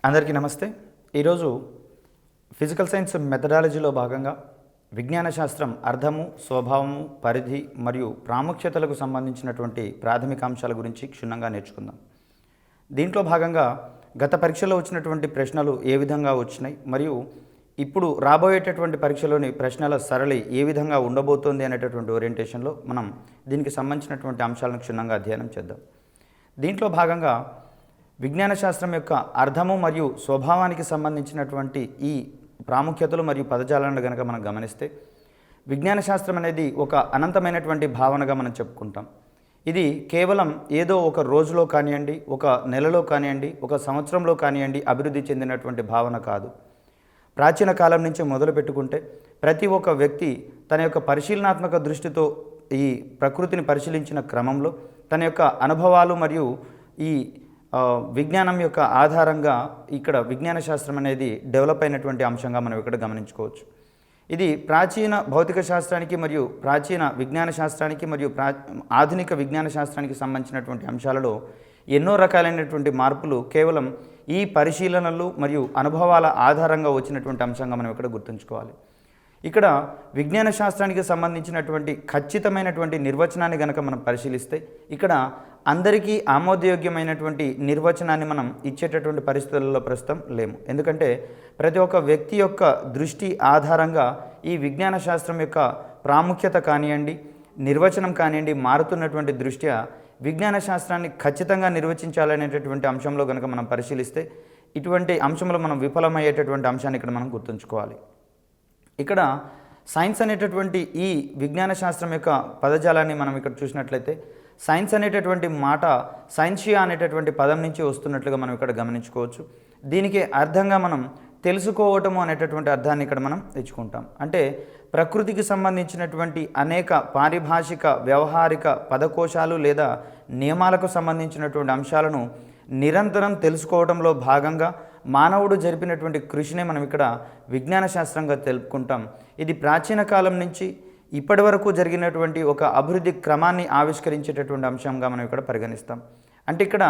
అందరికీ నమస్తే. ఈరోజు ఫిజికల్ సైన్స్ మెథడాలజీలో భాగంగా విజ్ఞాన శాస్త్రం అర్థము, స్వభావము, పరిధి మరియు ప్రాముఖ్యతలకు సంబంధించినటువంటి ప్రాథమిక అంశాల గురించి క్షుణ్ణంగా నేర్చుకుందాం. దీంట్లో భాగంగా గత పరీక్షలో వచ్చినటువంటి ప్రశ్నలు ఏ విధంగా వచ్చినాయి మరియు ఇప్పుడు రాబోయేటటువంటి పరీక్షలోని ప్రశ్నల సరళి ఏ విధంగా ఉండబోతోంది అనేటటువంటి ఓరియంటేషన్లో మనం దీనికి సంబంధించినటువంటి అంశాలను క్షుణ్ణంగా అధ్యయనం చేద్దాం. దీంట్లో భాగంగా విజ్ఞాన శాస్త్రం యొక్క అర్థము మరియు స్వభావానికి సంబంధించినటువంటి ఈ ప్రాముఖ్యతలు మరియు పదజాలను కనుక మనం గమనిస్తే, విజ్ఞాన శాస్త్రం అనేది ఒక అనంతమైనటువంటి భావనగా మనం చెప్పుకుంటాం. ఇది కేవలం ఏదో ఒక రోజులో కానివ్వండి, ఒక నెలలో కానివ్వండి, ఒక సంవత్సరంలో కానివ్వండి అభివృద్ధి చెందినటువంటి భావన కాదు. ప్రాచీన కాలం నుంచి మొదలు పెట్టుకుంటే ప్రతి ఒక్క వ్యక్తి తన యొక్క పరిశీలనాత్మక దృష్టితో ఈ ప్రకృతిని పరిశీలించిన క్రమంలో తన యొక్క అనుభవాలు మరియు ఈ విజ్ఞానం యొక్క ఆధారంగా ఇక్కడ విజ్ఞాన శాస్త్రం అనేది డెవలప్ అయినటువంటి అంశంగా మనం ఇక్కడ గమనించుకోవచ్చు. ఇది ప్రాచీన భౌతిక శాస్త్రానికి మరియు ప్రాచీన విజ్ఞాన శాస్త్రానికి మరియు ఆధునిక విజ్ఞాన శాస్త్రానికి సంబంధించినటువంటి అంశాలలో ఎన్నో రకాలైనటువంటి మార్పులు కేవలం ఈ పరిశీలనలు మరియు అనుభవాల ఆధారంగా వచ్చినటువంటి అంశంగా మనం ఇక్కడ గుర్తుంచుకోవాలి. ఇక్కడ విజ్ఞాన శాస్త్రానికి సంబంధించినటువంటి ఖచ్చితమైనటువంటి నిర్వచనాన్ని కనుక మనం పరిశీలిస్తే, ఇక్కడ అందరికీ ఆమోదయోగ్యమైనటువంటి నిర్వచనాన్ని మనం ఇచ్చేటటువంటి పరిస్థితులలో ప్రస్తుతం లేము. ఎందుకంటే ప్రతి ఒక్క వ్యక్తి యొక్క దృష్టి ఆధారంగా ఈ విజ్ఞాన శాస్త్రం యొక్క ప్రాముఖ్యత కానివ్వండి, నిర్వచనం కానివ్వండి మారుతున్నటువంటి దృష్ట్యా విజ్ఞాన శాస్త్రాన్ని ఖచ్చితంగా నిర్వచించాలనేటటువంటి అంశంలో కనుక మనం పరిశీలిస్తే, ఇటువంటి అంశంలో మనం విఫలమయ్యేటటువంటి అంశాన్ని ఇక్కడ మనం గుర్తుంచుకోవాలి. ఇక్కడ సైన్స్ అనేటటువంటి ఈ విజ్ఞాన శాస్త్రం యొక్క పదజాలాన్ని మనం ఇక్కడ చూసినట్లయితే, సైన్స్ అనేటటువంటి మాట సైన్షియా అనేటటువంటి పదం నుంచి వస్తున్నట్లుగా మనం ఇక్కడ గమనించుకోవచ్చు. దీనికి అర్థంగా మనం తెలుసుకోవటము అనేటటువంటి అర్థాన్ని ఇక్కడ మనం తెచ్చుకుంటాం. అంటే ప్రకృతికి సంబంధించినటువంటి అనేక పారిభాషిక, వ్యవహారిక పదకోశాలు లేదా నియమాలకు సంబంధించినటువంటి అంశాలను నిరంతరం తెలుసుకోవడంలో భాగంగా మానవుడు జరిపినటువంటి కృషినే మనం ఇక్కడ విజ్ఞాన శాస్త్రంగా తెలుపుకుంటాం. ఇది ప్రాచీన కాలం నుంచి ఇప్పటి వరకు జరిగినటువంటి ఒక అభివృద్ధి క్రమాన్ని ఆవిష్కరించేటటువంటి అంశంగా మనం ఇక్కడ పరిగణిస్తాం. అంటే ఇక్కడ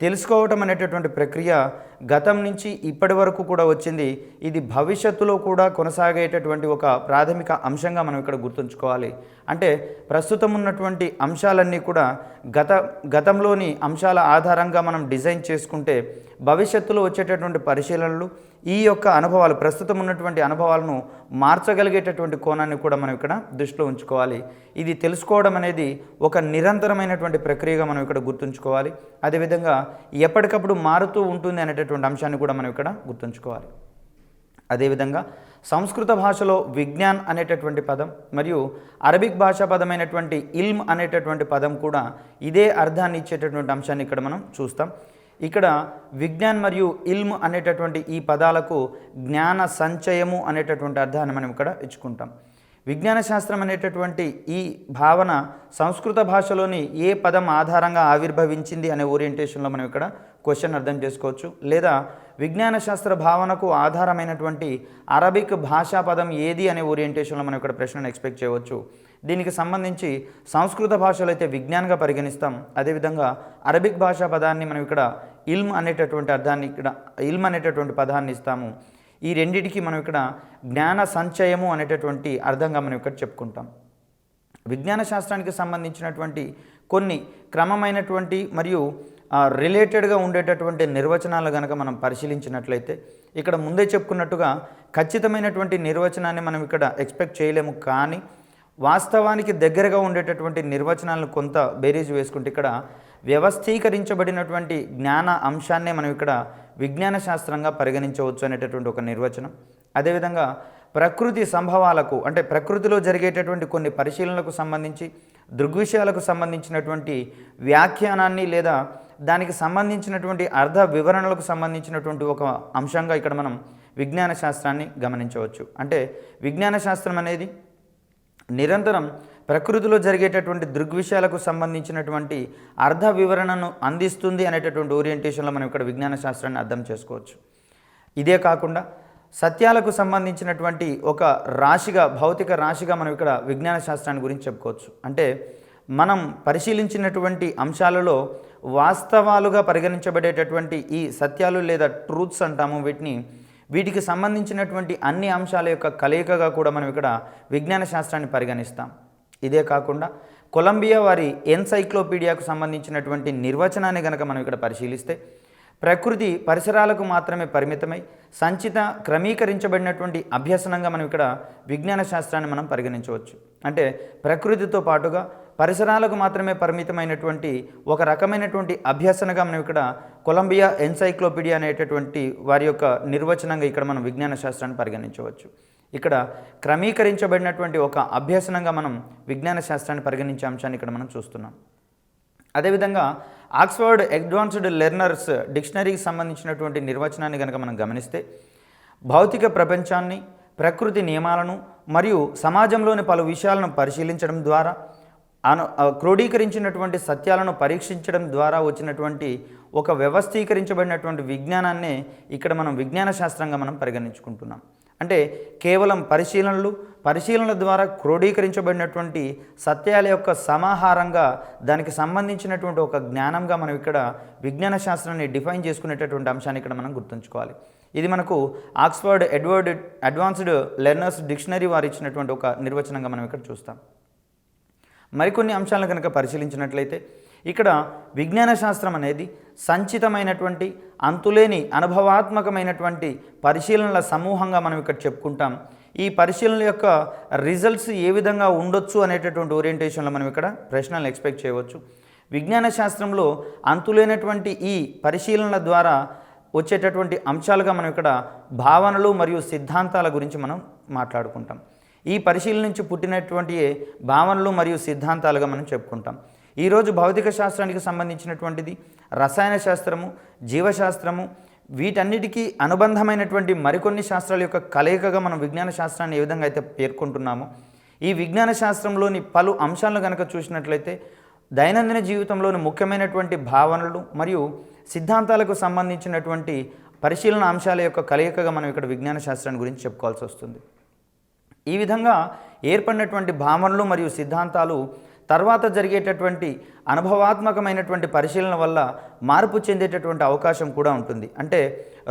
తెలుసుకోవటం అనేటటువంటి ప్రక్రియ గతం నుంచి ఇప్పటి వరకు కూడా వచ్చింది. ఇది భవిష్యత్తులో కూడా కొనసాగేటటువంటి ఒక ప్రాథమిక అంశంగా మనం ఇక్కడ గుర్తుంచుకోవాలి. అంటే ప్రస్తుతం ఉన్నటువంటి అంశాలన్నీ కూడా గతంలోని అంశాల ఆధారంగా మనం డిజైన్ చేసుకుంటే, భవిష్యత్తులో వచ్చేటటువంటి పరిశీలనలు ఈ యొక్క అనుభవాలు, ప్రస్తుతం ఉన్నటువంటి అనుభవాలను మార్చగలిగేటటువంటి కోణాన్ని కూడా మనం ఇక్కడ దృష్టిలో ఉంచుకోవాలి. ఇది తెలుసుకోవడం అనేది ఒక నిరంతరమైనటువంటి ప్రక్రియగా మనం ఇక్కడ గుర్తుంచుకోవాలి. అదేవిధంగా ఎప్పటికప్పుడు మారుతూ ఉంటుంది అనేటటువంటి అంశాన్ని కూడా మనం ఇక్కడ గుర్తుంచుకోవాలి. అదేవిధంగా సంస్కృత భాషలో విజ్ఞాన్ అనేటటువంటి పదం మరియు అరబిక్ భాషా పదమైనటువంటి ఇల్మ్ అనేటటువంటి పదం కూడా ఇదే అర్థాన్ని ఇచ్చేటటువంటి అంశాన్ని ఇక్కడ మనం చూస్తాం. ఇక్కడ విజ్ఞాన్ మరియు ఇల్మ్ అనేటటువంటి ఈ పదాలకు జ్ఞాన సంచయము అనేటటువంటి అర్థాన్ని మనం ఇక్కడ ఇచ్చుకుంటాం. విజ్ఞాన శాస్త్రం అనేటటువంటి ఈ భావన సంస్కృత భాషలోని ఏ పదం ఆధారంగా ఆవిర్భవించింది అనే ఓరియంటేషన్లో మనం ఇక్కడ క్వశ్చన్ అర్థం చేసుకోవచ్చు. లేదా విజ్ఞాన శాస్త్ర భావనకు ఆధారమైనటువంటి అరబిక్ భాషా పదం ఏది అనే ఓరియంటేషన్లో మనం ఇక్కడ ప్రశ్నను ఎక్స్పెక్ట్ చేయవచ్చు. దీనికి సంబంధించి సంస్కృత భాషలో అయితే విజ్ఞానంగా పరిగణిస్తాం. అదేవిధంగా అరబిక్ భాషా పదాన్ని మనం ఇక్కడ ఇల్మ్ అనేటటువంటి అర్థాన్ని, ఇక్కడ ఇల్మ్ అనేటటువంటి పదాన్ని ఇస్తాము. ఈ రెండిటికి మనం ఇక్కడ జ్ఞాన సంచయము అనేటటువంటి అర్థంగా మనం ఇక్కడ చెప్పుకుంటాం. విజ్ఞాన శాస్త్రానికి సంబంధించినటువంటి కొన్ని క్రమమైనటువంటి మరియు రిలేటెడ్గా ఉండేటటువంటి నిర్వచనాలు కనుక మనం పరిశీలించినట్లయితే, ఇక్కడ ముందే చెప్పుకున్నట్టుగా ఖచ్చితమైనటువంటి నిర్వచనాన్ని మనం ఇక్కడ ఎక్స్పెక్ట్ చేయలేము. కానీ వాస్తవానికి దగ్గరగా ఉండేటటువంటి నిర్వచనాలను కొంత బేరీజు వేసుకుంటే ఇక్కడ వ్యవస్థీకరించబడినటువంటి జ్ఞాన అంశాన్నే మనం ఇక్కడ విజ్ఞాన శాస్త్రంగా పరిగణించవచ్చు అనేటటువంటి ఒక నిర్వచనం. అదేవిధంగా ప్రకృతి సంభవాలకు, అంటే ప్రకృతిలో జరిగేటటువంటి కొన్ని పరిశీలనలకు సంబంధించి దృగ్విషయాలకు సంబంధించినటువంటి వ్యాఖ్యానాన్ని లేదా దానికి సంబంధించినటువంటి అర్థ వివరణలకు సంబంధించినటువంటి ఒక అంశంగా ఇక్కడ మనం విజ్ఞాన శాస్త్రాన్ని గమనించవచ్చు. అంటే విజ్ఞాన శాస్త్రం అనేది నిరంతరం ప్రకృతిలో జరిగేటటువంటి దృగ్విషయాలకు సంబంధించినటువంటి అర్థ వివరణను అందిస్తుంది అనేటటువంటి ఓరియంటేషన్లో మనం ఇక్కడ విజ్ఞాన శాస్త్రాన్ని అర్థం చేసుకోవచ్చు. ఇదే కాకుండా సత్యాలకు సంబంధించినటువంటి ఒక రాశిగా, భౌతిక రాశిగా మనం ఇక్కడ విజ్ఞాన శాస్త్రాన్ని గురించి చెప్పుకోవచ్చు. అంటే మనం పరిశీలించినటువంటి అంశాలలో వాస్తవాలుగా పరిగణించబడేటటువంటి ఈ సత్యాలు లేదా ట్రూత్స్ అంటాము వీటికి సంబంధించినటువంటి అన్ని అంశాల యొక్క కలయికగా కూడా మనం ఇక్కడ విజ్ఞాన శాస్త్రాన్ని పరిగణిస్తాం. ఇదే కాకుండా కొలంబియా వారి ఎన్సైక్లోపీడియాకు సంబంధించినటువంటి నిర్వచనాన్ని కనుక మనం ఇక్కడ పరిశీలిస్తే, ప్రకృతి పరిసరాలకు మాత్రమే పరిమితమై సంచిత క్రమీకరించబడినటువంటి అభ్యసనంగా మనం ఇక్కడ విజ్ఞాన శాస్త్రాన్ని మనం పరిగణించవచ్చు. అంటే ప్రకృతితో పాటుగా పరిసరాలకు మాత్రమే పరిమితమైనటువంటి ఒక రకమైనటువంటి అభ్యసనగా మనం ఇక్కడ కొలంబియా ఎన్సైక్లోపీడియా అనేటటువంటి వారి యొక్క నిర్వచనంగా ఇక్కడ మనం విజ్ఞాన శాస్త్రాన్ని పరిగణించవచ్చు. ఇక్కడ క్రమీకరించబడినటువంటి ఒక అభ్యసనంగా మనం విజ్ఞాన శాస్త్రాన్ని పరిగణించే అంశాన్ని ఇక్కడ మనం చూస్తున్నాం. అదేవిధంగా ఆక్స్ఫర్డ్ అడ్వాన్స్డ్ లెర్నర్స్ డిక్షనరీకి సంబంధించినటువంటి నిర్వచనాన్ని కనుక మనం గమనిస్తే, భౌతిక ప్రపంచాన్ని, ప్రకృతి నియమాలను మరియు సమాజంలోని పలు విషయాలను పరిశీలించడం ద్వారా క్రోడీకరించినటువంటి సత్యాలను పరీక్షించడం ద్వారా వచ్చినటువంటి ఒక వ్యవస్థీకరించబడినటువంటి విజ్ఞానాన్నే ఇక్కడ మనం విజ్ఞాన శాస్త్రంగా మనం పరిగణించుకుంటున్నాం. అంటే కేవలం పరిశీలనల ద్వారా క్రోడీకరించబడినటువంటి సత్యాల యొక్క సమాహారంగా దానికి సంబంధించినటువంటి ఒక జ్ఞానంగా మనం ఇక్కడ విజ్ఞాన శాస్త్రాన్ని డిఫైన్ చేసుకునేటటువంటి అంశాన్ని ఇక్కడ మనం గుర్తుంచుకోవాలి. ఇది మనకు ఆక్స్ఫర్డ్ అడ్వాన్స్డ్ లెర్నర్స్ డిక్షనరీ వారు ఇచ్చినటువంటి ఒక నిర్వచనంగా మనం ఇక్కడ చూస్తాం. మరికొన్ని అంశాలను కనుక పరిశీలించినట్లయితే, ఇక్కడ విజ్ఞాన శాస్త్రం అనేది సంచితమైనటువంటి అంతులేని అనుభవాత్మకమైనటువంటి పరిశీలనల సమూహంగా మనం ఇక్కడ చెప్పుకుంటాం. ఈ పరిశీలనల యొక్క రిజల్ట్స్ ఏ విధంగా ఉండొచ్చు అనేటటువంటి ఓరియంటేషన్లో మనం ఇక్కడ ప్రశ్నలు ఎక్స్పెక్ట్ చేయవచ్చు. విజ్ఞాన శాస్త్రంలో అంతులేనటువంటి ఈ పరిశీలనల ద్వారా వచ్చేటటువంటి అంశాలుగా మనం ఇక్కడ భావనలు మరియు సిద్ధాంతాల గురించి మనం మాట్లాడుకుంటాం. ఈ పరిశీలన నుంచి పుట్టినటువంటి భావనలు మరియు సిద్ధాంతాలుగా మనం చెప్పుకుంటాం. ఈరోజు భౌతిక శాస్త్రానికి సంబంధించినటువంటిది రసాయన శాస్త్రము, జీవశాస్త్రము, వీటన్నిటికీ అనుబంధమైనటువంటి మరికొన్ని శాస్త్రాల యొక్క కలయికగా మనం విజ్ఞాన శాస్త్రాన్ని ఏ విధంగా అయితే పేర్కొంటున్నామో, ఈ విజ్ఞాన శాస్త్రంలోని పలు అంశాలను కనుక చూసినట్లయితే దైనందిన జీవితంలోని ముఖ్యమైనటువంటి భావనలు మరియు సిద్ధాంతాలకు సంబంధించినటువంటి పరిశీలన అంశాల యొక్క కలయికగా మనం ఇక్కడ విజ్ఞాన శాస్త్రాన్ని గురించి చెప్పుకోవాల్సి వస్తుంది. ఈ విధంగా ఏర్పడినటువంటి భావనలు మరియు సిద్ధాంతాలు తర్వాత జరిగేటటువంటి అనుభవాత్మకమైనటువంటి పరిశీలన వల్ల మార్పు చెందేటటువంటి అవకాశం కూడా ఉంటుంది. అంటే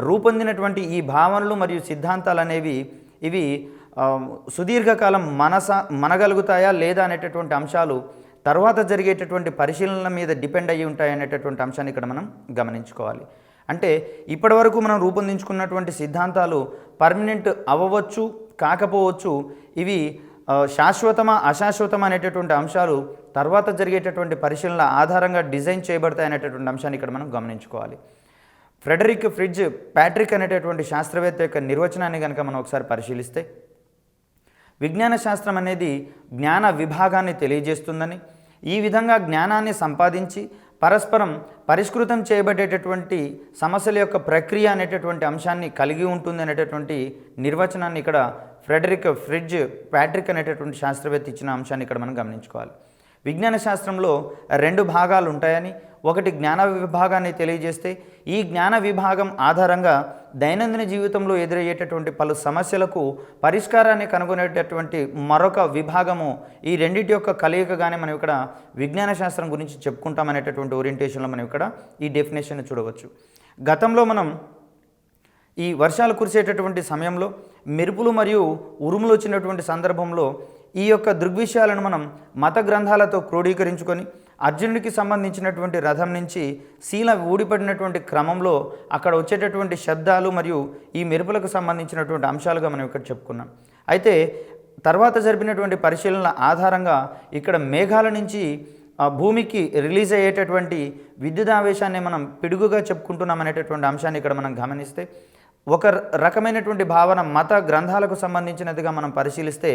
రూపొందినటువంటి ఈ భావనలు మరియు సిద్ధాంతాలు అనేవి ఇవి సుదీర్ఘకాలం మనగలుగుతాయా లేదా అనేటటువంటి అంశాలు తర్వాత జరిగేటటువంటి పరిశీలనల మీద డిపెండ్ అయ్యి ఉంటాయి అనేటటువంటి అంశాన్ని ఇక్కడ మనం గమనించుకోవాలి. అంటే ఇప్పటివరకు మనం రూపొందించుకున్నటువంటి సిద్ధాంతాలు పర్మనెంట్ అవ్వవచ్చు, కాకపోవచ్చు. ఇవి శాశ్వతమా అశాశ్వతమా అనేటటువంటి అంశాలు తర్వాత జరిగేటటువంటి పరిశీలనల ఆధారంగా డిజైన్ చేయబడతాయి అనేటటువంటి అంశాన్ని ఇక్కడ మనం గమనించుకోవాలి. ఫ్రెడరిక్ ఫ్రిడ్జ్ ప్యాట్రిక్ అనేటటువంటి శాస్త్రవేత్త యొక్క నిర్వచనాన్ని కనుక మనం ఒకసారి పరిశీలిస్తే, విజ్ఞాన శాస్త్రం అనేది జ్ఞాన విభాగాన్ని తెలియజేస్తుందని, ఈ విధంగా జ్ఞానాన్ని సంపాదించి పరస్పరం పరిష్కృతం చేయబడేటటువంటి సమస్యల యొక్క ప్రక్రియ అనేటటువంటి అంశాన్ని కలిగి ఉంటుంది అనేటటువంటి నిర్వచనాన్ని ఇక్కడ ఫ్రెడరిక్ ఫ్రిడ్జ్ ప్యాట్రిక్ అనేటటువంటి శాస్త్రవేత్త ఇచ్చిన అంశాన్ని ఇక్కడ మనం గమనించుకోవాలి. విజ్ఞాన శాస్త్రంలో రెండు భాగాలు ఉంటాయని, ఒకటి జ్ఞాన విభాగాన్ని తెలియజేస్తే, ఈ జ్ఞాన విభాగం ఆధారంగా దైనందిన జీవితంలో ఎదురయ్యేటటువంటి పలు సమస్యలకు పరిష్కారాన్ని కనుగొనేటటువంటి మరొక విభాగము. ఈ రెండింటి యొక్క కలయికగానే మనం ఇక్కడ విజ్ఞాన శాస్త్రం గురించి చెప్పుకుంటామనేటటువంటి ఓరియంటేషన్లో మనం ఇక్కడ ఈ డెఫినేషన్ చూడవచ్చు. గతంలో మనం ఈ వర్షాలు కురిసేటటువంటి సమయంలో మెరుపులు మరియు ఉరుములు వచ్చినటువంటి సందర్భంలో ఈ యొక్క దృగ్విషయాలను మనం మత గ్రంథాలతో క్రోడీకరించుకొని అర్జునుడికి సంబంధించినటువంటి రథం నుంచి శీల ఊడిపడినటువంటి క్రమంలో అక్కడ వచ్చేటటువంటి శబ్దాలు మరియు ఈ మెరుపులకు సంబంధించినటువంటి అంశాలుగా మనం ఇక్కడ చెప్పుకున్నాం. అయితే తర్వాత జరిపినటువంటి పరిశీలనల ఆధారంగా ఇక్కడ మేఘాల నుంచి భూమికి రిలీజ్ అయ్యేటటువంటి విద్యుదావేశాన్ని మనం పిడుగుగా చెప్పుకుంటున్నాం అనేటటువంటి అంశాన్ని ఇక్కడ మనం గమనిస్తే, ఒక రకమైనటువంటి భావన మత గ్రంథాలకు సంబంధించినదిగా మనం పరిశీలిస్తే,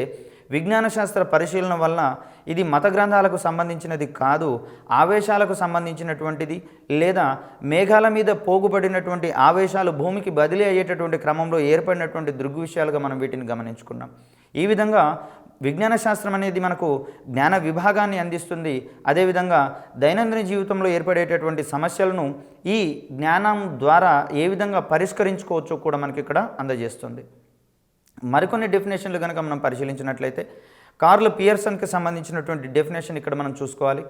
విజ్ఞాన శాస్త్ర పరిశీలన వలన ఇది మత గ్రంథాలకు సంబంధించినది కాదు, ఆవేశాలకు సంబంధించినటువంటిది, లేదా మేఘాల మీద పోగుపడినటువంటి ఆవేశాలు భూమికి బదిలీ అయ్యేటటువంటి క్రమంలో ఏర్పడినటువంటి దృగ్విషయాలుగా మనం వీటిని గమనించుకున్నాం. ఈ విధంగా విజ్ఞాన శాస్త్రం అనేది మనకు జ్ఞాన విభాగాన్ని అందిస్తుంది. అదేవిధంగా దైనందిన జీవితంలో ఏర్పడేటటువంటి సమస్యలను ఈ జ్ఞానం ద్వారా ఏ విధంగా పరిష్కరించుకోవచ్చో కూడా మనకి ఇక్కడ అందజేస్తుంది. మరికొన్ని డెఫినేషన్లు కనుక మనం పరిశీలించినట్లయితే, కార్ల్ పియర్సన్కి సంబంధించినటువంటి డెఫినేషన్ ఇక్కడ మనం చూసుకోవాలి.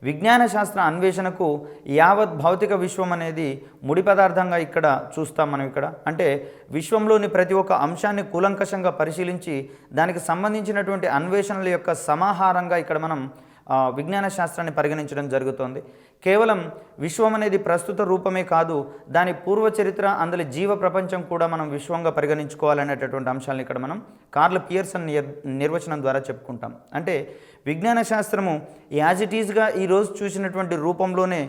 విజ్ఞాన శాస్త్ర అన్వేషణకు యావత్ భౌతిక విశ్వం అనేది ముడి పదార్థంగా ఇక్కడ చూస్తాం మనం. ఇక్కడ అంటే విశ్వంలోని ప్రతి ఒక్క అంశాన్ని కూలంకషంగా పరిశీలించి దానికి సంబంధించినటువంటి అన్వేషణల యొక్క సమాహారంగా ఇక్కడ మనం విజ్ఞాన శాస్త్రాన్ని పరిగణించడం జరుగుతోంది. కేవలం విశ్వం అనేది ప్రస్తుత రూపమే కాదు, దాని పూర్వ చరిత్ర, అందులో జీవ ప్రపంచం కూడా మనం విశ్వంగా పరిగణించుకోవాలనేటటువంటి అంశాలను ఇక్కడ మనం కార్ల్ పియర్సన్ నిర్వచనం ద్వారా చెప్పుకుంటాం. అంటే విజ్ఞాన శాస్త్రము యాజ్ ఇట్ ఈజ్గా ఈరోజు చూసినటువంటి రూపంలోనే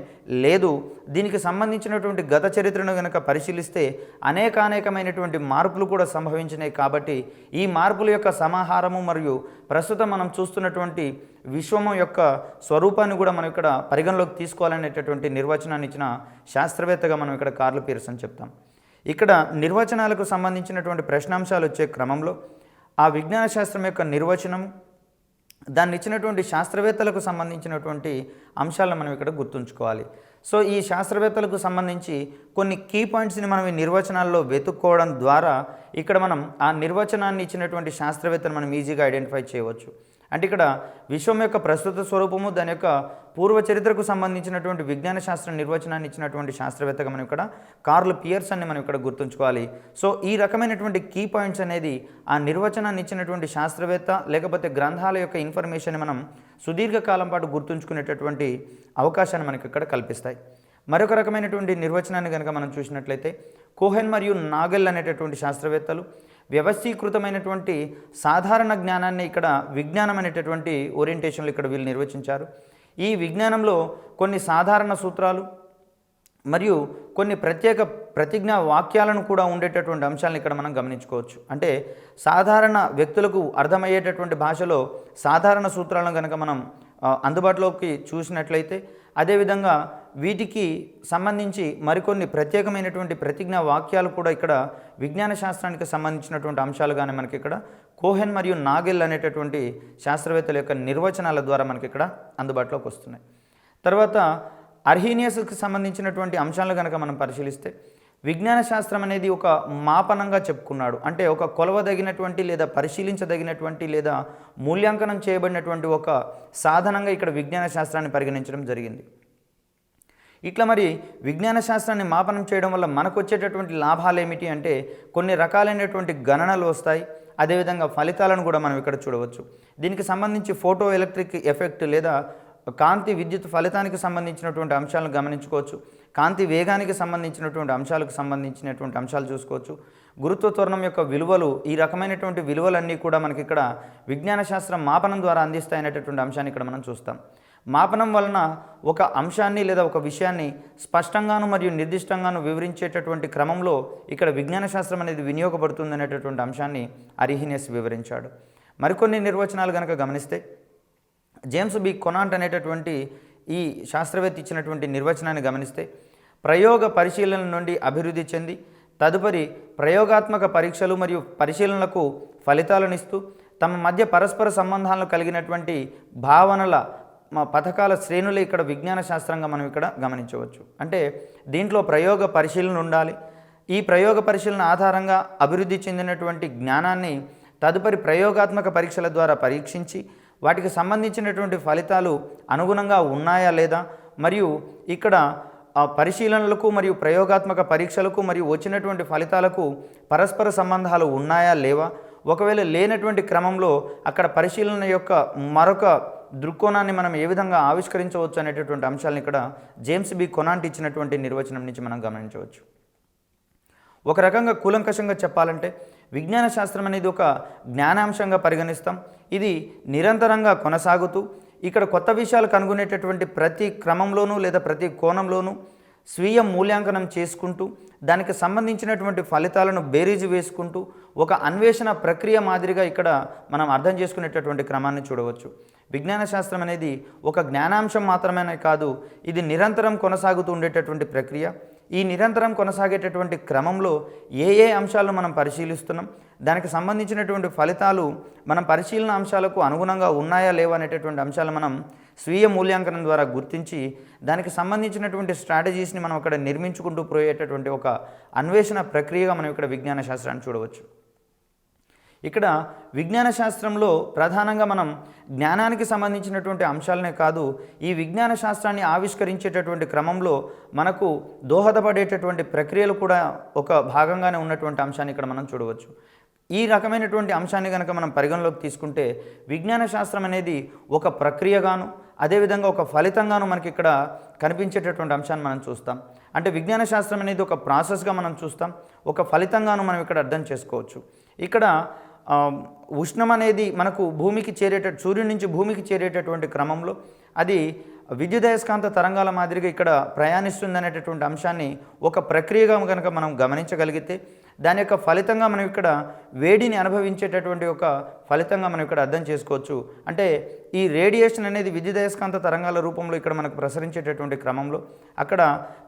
లేదు. దీనికి సంబంధించినటువంటి గత చరిత్రను కనుక పరిశీలిస్తే అనేకమైనటువంటి మార్పులు కూడా సంభవించినాయి. కాబట్టి ఈ మార్పుల యొక్క సమాహారము మరియు ప్రస్తుతం మనం చూస్తున్నటువంటి విశ్వము యొక్క స్వరూపాన్ని కూడా మనం ఇక్కడ పరిగణలోకి తీసుకోవాలనేటటువంటి నిర్వచనాన్ని ఇచ్చిన శాస్త్రవేత్తగా మనం ఇక్కడ కార్ల్ పియర్సన్ చెప్తాం. ఇక్కడ నిర్వచనాలకు సంబంధించినటువంటి ప్రశ్నాంశాలు వచ్చే క్రమంలో ఆ విజ్ఞాన శాస్త్రం యొక్క నిర్వచనం, దాన్ని ఇచ్చినటువంటి శాస్త్రవేత్తలకు సంబంధించినటువంటి అంశాలను మనం ఇక్కడ గుర్తుంచుకోవాలి. సో ఈ శాస్త్రవేత్తలకు సంబంధించి కొన్ని కీ పాయింట్స్ని మనం ఈ నిర్వచనాల్లో వెతుక్కోవడం ద్వారా ఇక్కడ మనం ఆ నిర్వచనాన్ని ఇచ్చినటువంటి శాస్త్రవేత్తను మనం ఈజీగా ఐడెంటిఫై చేయవచ్చు. అంటే ఇక్కడ విశ్వం యొక్క ప్రస్తుత స్వరూపము, దాని యొక్క పూర్వ చరిత్రకు సంబంధించినటువంటి విజ్ఞాన శాస్త్ర నిర్వచనాన్ని ఇచ్చినటువంటి శాస్త్రవేత్తగా మనం ఇక్కడ కార్ల్ పియర్సన్ని మనం ఇక్కడ గుర్తుంచుకోవాలి. సో ఈ రకమైనటువంటి కీ పాయింట్స్ అనేది ఆ నిర్వచనాన్ని ఇచ్చినటువంటి శాస్త్రవేత్త లేకపోతే గ్రంథాల యొక్క ఇన్ఫర్మేషన్ మనం సుదీర్ఘకాలం పాటు గుర్తుంచుకునేటటువంటి అవకాశాన్ని మనకి ఇక్కడ కల్పిస్తాయి. మరొక రకమైనటువంటి నిర్వచనాన్ని కనుక మనం చూసినట్లయితే కోహెన్ మరియు నాగెల్ అనేటటువంటి శాస్త్రవేత్తలు వ్యవస్థీకృతమైనటువంటి సాధారణ జ్ఞానాన్ని ఇక్కడ విజ్ఞానం అనేటటువంటి ఓరియంటేషన్లు ఇక్కడ వీళ్ళు నిర్వచించారు. ఈ విజ్ఞానంలో కొన్ని సాధారణ సూత్రాలు మరియు కొన్ని ప్రత్యేక ప్రతిజ్ఞా వాక్యాలను కూడా ఉండేటటువంటి అంశాలను ఇక్కడ మనం గమనించుకోవచ్చు. అంటే సాధారణ వ్యక్తులకు అర్థమయ్యేటటువంటి భాషలో సాధారణ సూత్రాలను కనుక మనం అందుబాటులోకి చూసినట్లయితే, అదేవిధంగా వీటికి సంబంధించి మరికొన్ని ప్రత్యేకమైనటువంటి ప్రతిజ్ఞా వాక్యాలు కూడా ఇక్కడ విజ్ఞాన శాస్త్రానికి సంబంధించినటువంటి అంశాలుగానే మనకి ఇక్కడ కోహెన్ మరియు నాగెల్ అనేటటువంటి శాస్త్రవేత్తల యొక్క నిర్వచనాల ద్వారా మనకి ఇక్కడ అందుబాటులోకి వస్తున్నాయి. తర్వాత అర్హీనియస్కి సంబంధించినటువంటి అంశాలను కనుక మనం పరిశీలిస్తే విజ్ఞాన శాస్త్రం అనేది ఒక మాపనంగా చెప్పుకున్నాడు. అంటే ఒక కొలవదగినటువంటి లేదా పరిశీలించదగినటువంటి లేదా మూల్యాంకనం చేయబడినటువంటి ఒక సాధనంగా ఇక్కడ విజ్ఞాన శాస్త్రాన్ని పరిగణించడం జరిగింది. ఇట్లా మరి విజ్ఞాన శాస్త్రాన్ని మాపనం చేయడం వల్ల మనకు వచ్చేటటువంటి లాభాలు ఏమిటి అంటే కొన్ని రకాలైనటువంటి గణనలు వస్తాయి. అదేవిధంగా ఫలితాలను కూడా మనం ఇక్కడ చూడవచ్చు. దీనికి సంబంధించి ఫోటో ఎలక్ట్రిక్ ఎఫెక్ట్ లేదా కాంతి విద్యుత్ ఫలితానికి సంబంధించినటువంటి అంశాలను గమనించుకోవచ్చు. కాంతి వేగానికి సంబంధించినటువంటి అంశాలకు సంబంధించినటువంటి అంశాలు చూసుకోవచ్చు. గురుత్వ త్వరణం యొక్క విలువలు, ఈ రకమైనటువంటి విలువలన్నీ కూడా మనకి ఇక్కడ విజ్ఞాన శాస్త్రం మాపనం ద్వారా అందిస్తాయనేటటువంటి అంశాన్ని ఇక్కడ మనం చూస్తాం. మాపనం వలన ఒక అంశాన్ని లేదా ఒక విషయాన్ని స్పష్టంగాను మరియు నిర్దిష్టంగాను వివరించేటటువంటి క్రమంలో ఇక్కడ విజ్ఞాన శాస్త్రం అనేది వినియోగపడుతుంది అనేటటువంటి అంశాన్ని అర్హీనియస్ వివరించాడు. మరికొన్ని నిర్వచనాలు కనుక గమనిస్తే జేమ్స్ బి కొనాంట్ అనేటటువంటి ఈ శాస్త్రవేత్త ఇచ్చినటువంటి నిర్వచనాన్ని గమనిస్తే ప్రయోగ పరిశీలన నుండి అభివృద్ధి చెంది తదుపరి ప్రయోగాత్మక పరీక్షలు మరియు పరిశీలనలకు ఫలితాలను ఇస్తూ తమ మధ్య పరస్పర సంబంధాలను కలిగినటువంటి భావనల పథకాల శ్రేణులు ఇక్కడ విజ్ఞాన శాస్త్రంగా మనం ఇక్కడ గమనించవచ్చు. అంటే దీంట్లో ప్రయోగ పరిశీలన ఉండాలి. ఈ ప్రయోగ పరిశీలన ఆధారంగా అభివృద్ధి చెందినటువంటి జ్ఞానాన్ని తదుపరి ప్రయోగాత్మక పరీక్షల ద్వారా పరీక్షించి వాటికి సంబంధించినటువంటి ఫలితాలు అనుగుణంగా ఉన్నాయా లేదా, మరియు ఇక్కడ పరిశీలనలకు మరియు ప్రయోగాత్మక పరీక్షలకు మరియు వచ్చినటువంటి ఫలితాలకు పరస్పర సంబంధాలు ఉన్నాయా లేవా, ఒకవేళ లేనటువంటి క్రమంలో అక్కడ పరిశీలన యొక్క మరొక దృక్కోణాన్ని మనం ఏ విధంగా ఆవిష్కరించవచ్చు అనేటటువంటి అంశాలను ఇక్కడ జేమ్స్ బి కొనాంట్ ఇచ్చినటువంటి నిర్వచనం నుంచి మనం గమనించవచ్చు. ఒక రకంగా కూలంకషంగా చెప్పాలంటే విజ్ఞాన శాస్త్రం అనేది ఒక జ్ఞానాంశంగా పరిగణిస్తాం. ఇది నిరంతరంగా కొనసాగుతూ ఇక్కడ కొత్త విషయాలు కనుగొనేటటువంటి ప్రతి క్రమంలోనూ లేదా ప్రతి కోణంలోనూ స్వీయ మూల్యాంకనం చేసుకుంటూ దానికి సంబంధించినటువంటి ఫలితాలను బేరీజు వేసుకుంటూ ఒక అన్వేషణ ప్రక్రియ మాదిరిగా ఇక్కడ మనం అర్థం చేసుకునేటటువంటి క్రమాన్ని చూడవచ్చు. విజ్ఞాన శాస్త్రం అనేది ఒక జ్ఞానాంశం మాత్రమే కాదు, ఇది నిరంతరం కొనసాగుతూ ఉండేటటువంటి ప్రక్రియ. ఈ నిరంతరం కొనసాగేటటువంటి క్రమంలో ఏ ఏ అంశాలను మనం పరిశీలిస్తున్నాం, దానికి సంబంధించినటువంటి ఫలితాలు మనం పరిశీలన అంశాలకు అనుగుణంగా ఉన్నాయా లేవా అనేటటువంటి అంశాలు మనం స్వీయ మూల్యాంకనం ద్వారా గుర్తించి దానికి సంబంధించినటువంటి స్ట్రాటజీస్ని మనం ఇక్కడ నిర్మించుకుంటూ పోయేటటువంటి ఒక అన్వేషణ ప్రక్రియగా మనం ఇక్కడ విజ్ఞాన శాస్త్రాన్ని చూడవచ్చు. ఇక్కడ విజ్ఞాన శాస్త్రంలో ప్రధానంగా మనం జ్ఞానానికి సంబంధించినటువంటి అంశాలనే కాదు, ఈ విజ్ఞాన శాస్త్రాన్ని ఆవిష్కరించేటటువంటి క్రమంలో మనకు దోహదపడేటటువంటి ప్రక్రియలు కూడా ఒక భాగంగానే ఉన్నటువంటి అంశాన్ని ఇక్కడ మనం చూడవచ్చు. ఈ రకమైనటువంటి అంశాన్ని కనుక మనం పరిగణలోకి తీసుకుంటే విజ్ఞాన శాస్త్రం అనేది ఒక ప్రక్రియగాను అదేవిధంగా ఒక ఫలితంగాను మనకి ఇక్కడ కనిపించేటటువంటి అంశాన్ని మనం చూస్తాం. అంటే విజ్ఞాన శాస్త్రం అనేది ఒక ప్రాసెస్గా మనం చూస్తాం, ఒక ఫలితంగాను మనం ఇక్కడ అర్థం చేసుకోవచ్చు. ఇక్కడ ఉష్ణం అనేది మనకు భూమికి సూర్యుడి నుంచి భూమికి చేరేటటువంటి క్రమంలో అది విద్యుదయస్కాంత తరంగాల మాదిరిగా ఇక్కడ ప్రయాణిస్తుంది అనేటటువంటి అంశాన్ని ఒక ప్రక్రియగా కనుక మనం గమనించగలిగితే దాని యొక్క ఫలితంగా మనం ఇక్కడ వేడిని అనుభవించేటటువంటి ఒక ఫలితంగా మనం ఇక్కడ అర్థం చేసుకోవచ్చు. అంటే ఈ రేడియేషన్ అనేది విద్యుదయస్కాంత తరంగాల రూపంలో ఇక్కడ మనకు ప్రసరించేటటువంటి క్రమంలో అక్కడ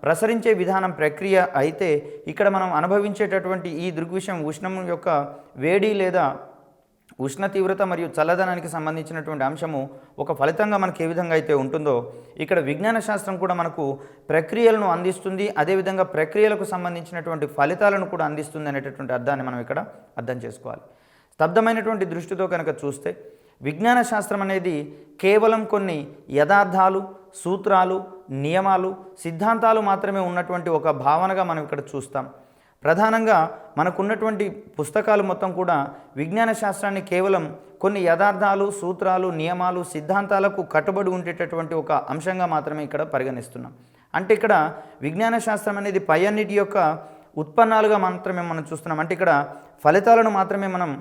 ప్రసరించే విధానం ప్రక్రియ అయితే ఇక్కడ మనం అనుభవించేటటువంటి ఈ దృగ్విషయం ఉష్ణం యొక్క వేడి లేదా ఉష్ణ తీవ్రత మరియు చల్లదనానికి సంబంధించినటువంటి అంశము ఒక ఫలితంగా మనకు ఏ విధంగా అయితే ఉంటుందో ఇక్కడ విజ్ఞాన శాస్త్రం కూడా మనకు ప్రక్రియలను అందిస్తుంది, అదేవిధంగా ప్రక్రియలకు సంబంధించినటువంటి ఫలితాలను కూడా అందిస్తుంది అనేటటువంటి అర్థాన్ని మనం ఇక్కడ అర్థం చేసుకోవాలి. స్తబ్దమైనటువంటి దృష్టితో కనుక చూస్తే విజ్ఞాన శాస్త్రం అనేది కేవలం కొన్ని యథార్థాలు, సూత్రాలు, నియమాలు, సిద్ధాంతాలు మాత్రమే ఉన్నటువంటి ఒక భావనగా మనం ఇక్కడ చూస్తాం. ప్రధానంగా మనకున్నటువంటి పుస్తకాలు మొత్తం కూడా విజ్ఞాన శాస్త్రాన్ని కేవలం కొన్ని యథార్థాలు, సూత్రాలు, నియమాలు, సిద్ధాంతాలకు కట్టుబడి ఉండేటటువంటి ఒక అంశంగా మాత్రమే ఇక్కడ పరిగణిస్తున్నాం. అంటే ఇక్కడ విజ్ఞాన శాస్త్రం అనేది పై అన్నిటి యొక్క ఉత్పన్నాలుగా మాత్రమే మనం చూస్తున్నాం. అంటే ఇక్కడ ఫలితాలను మాత్రమే మనం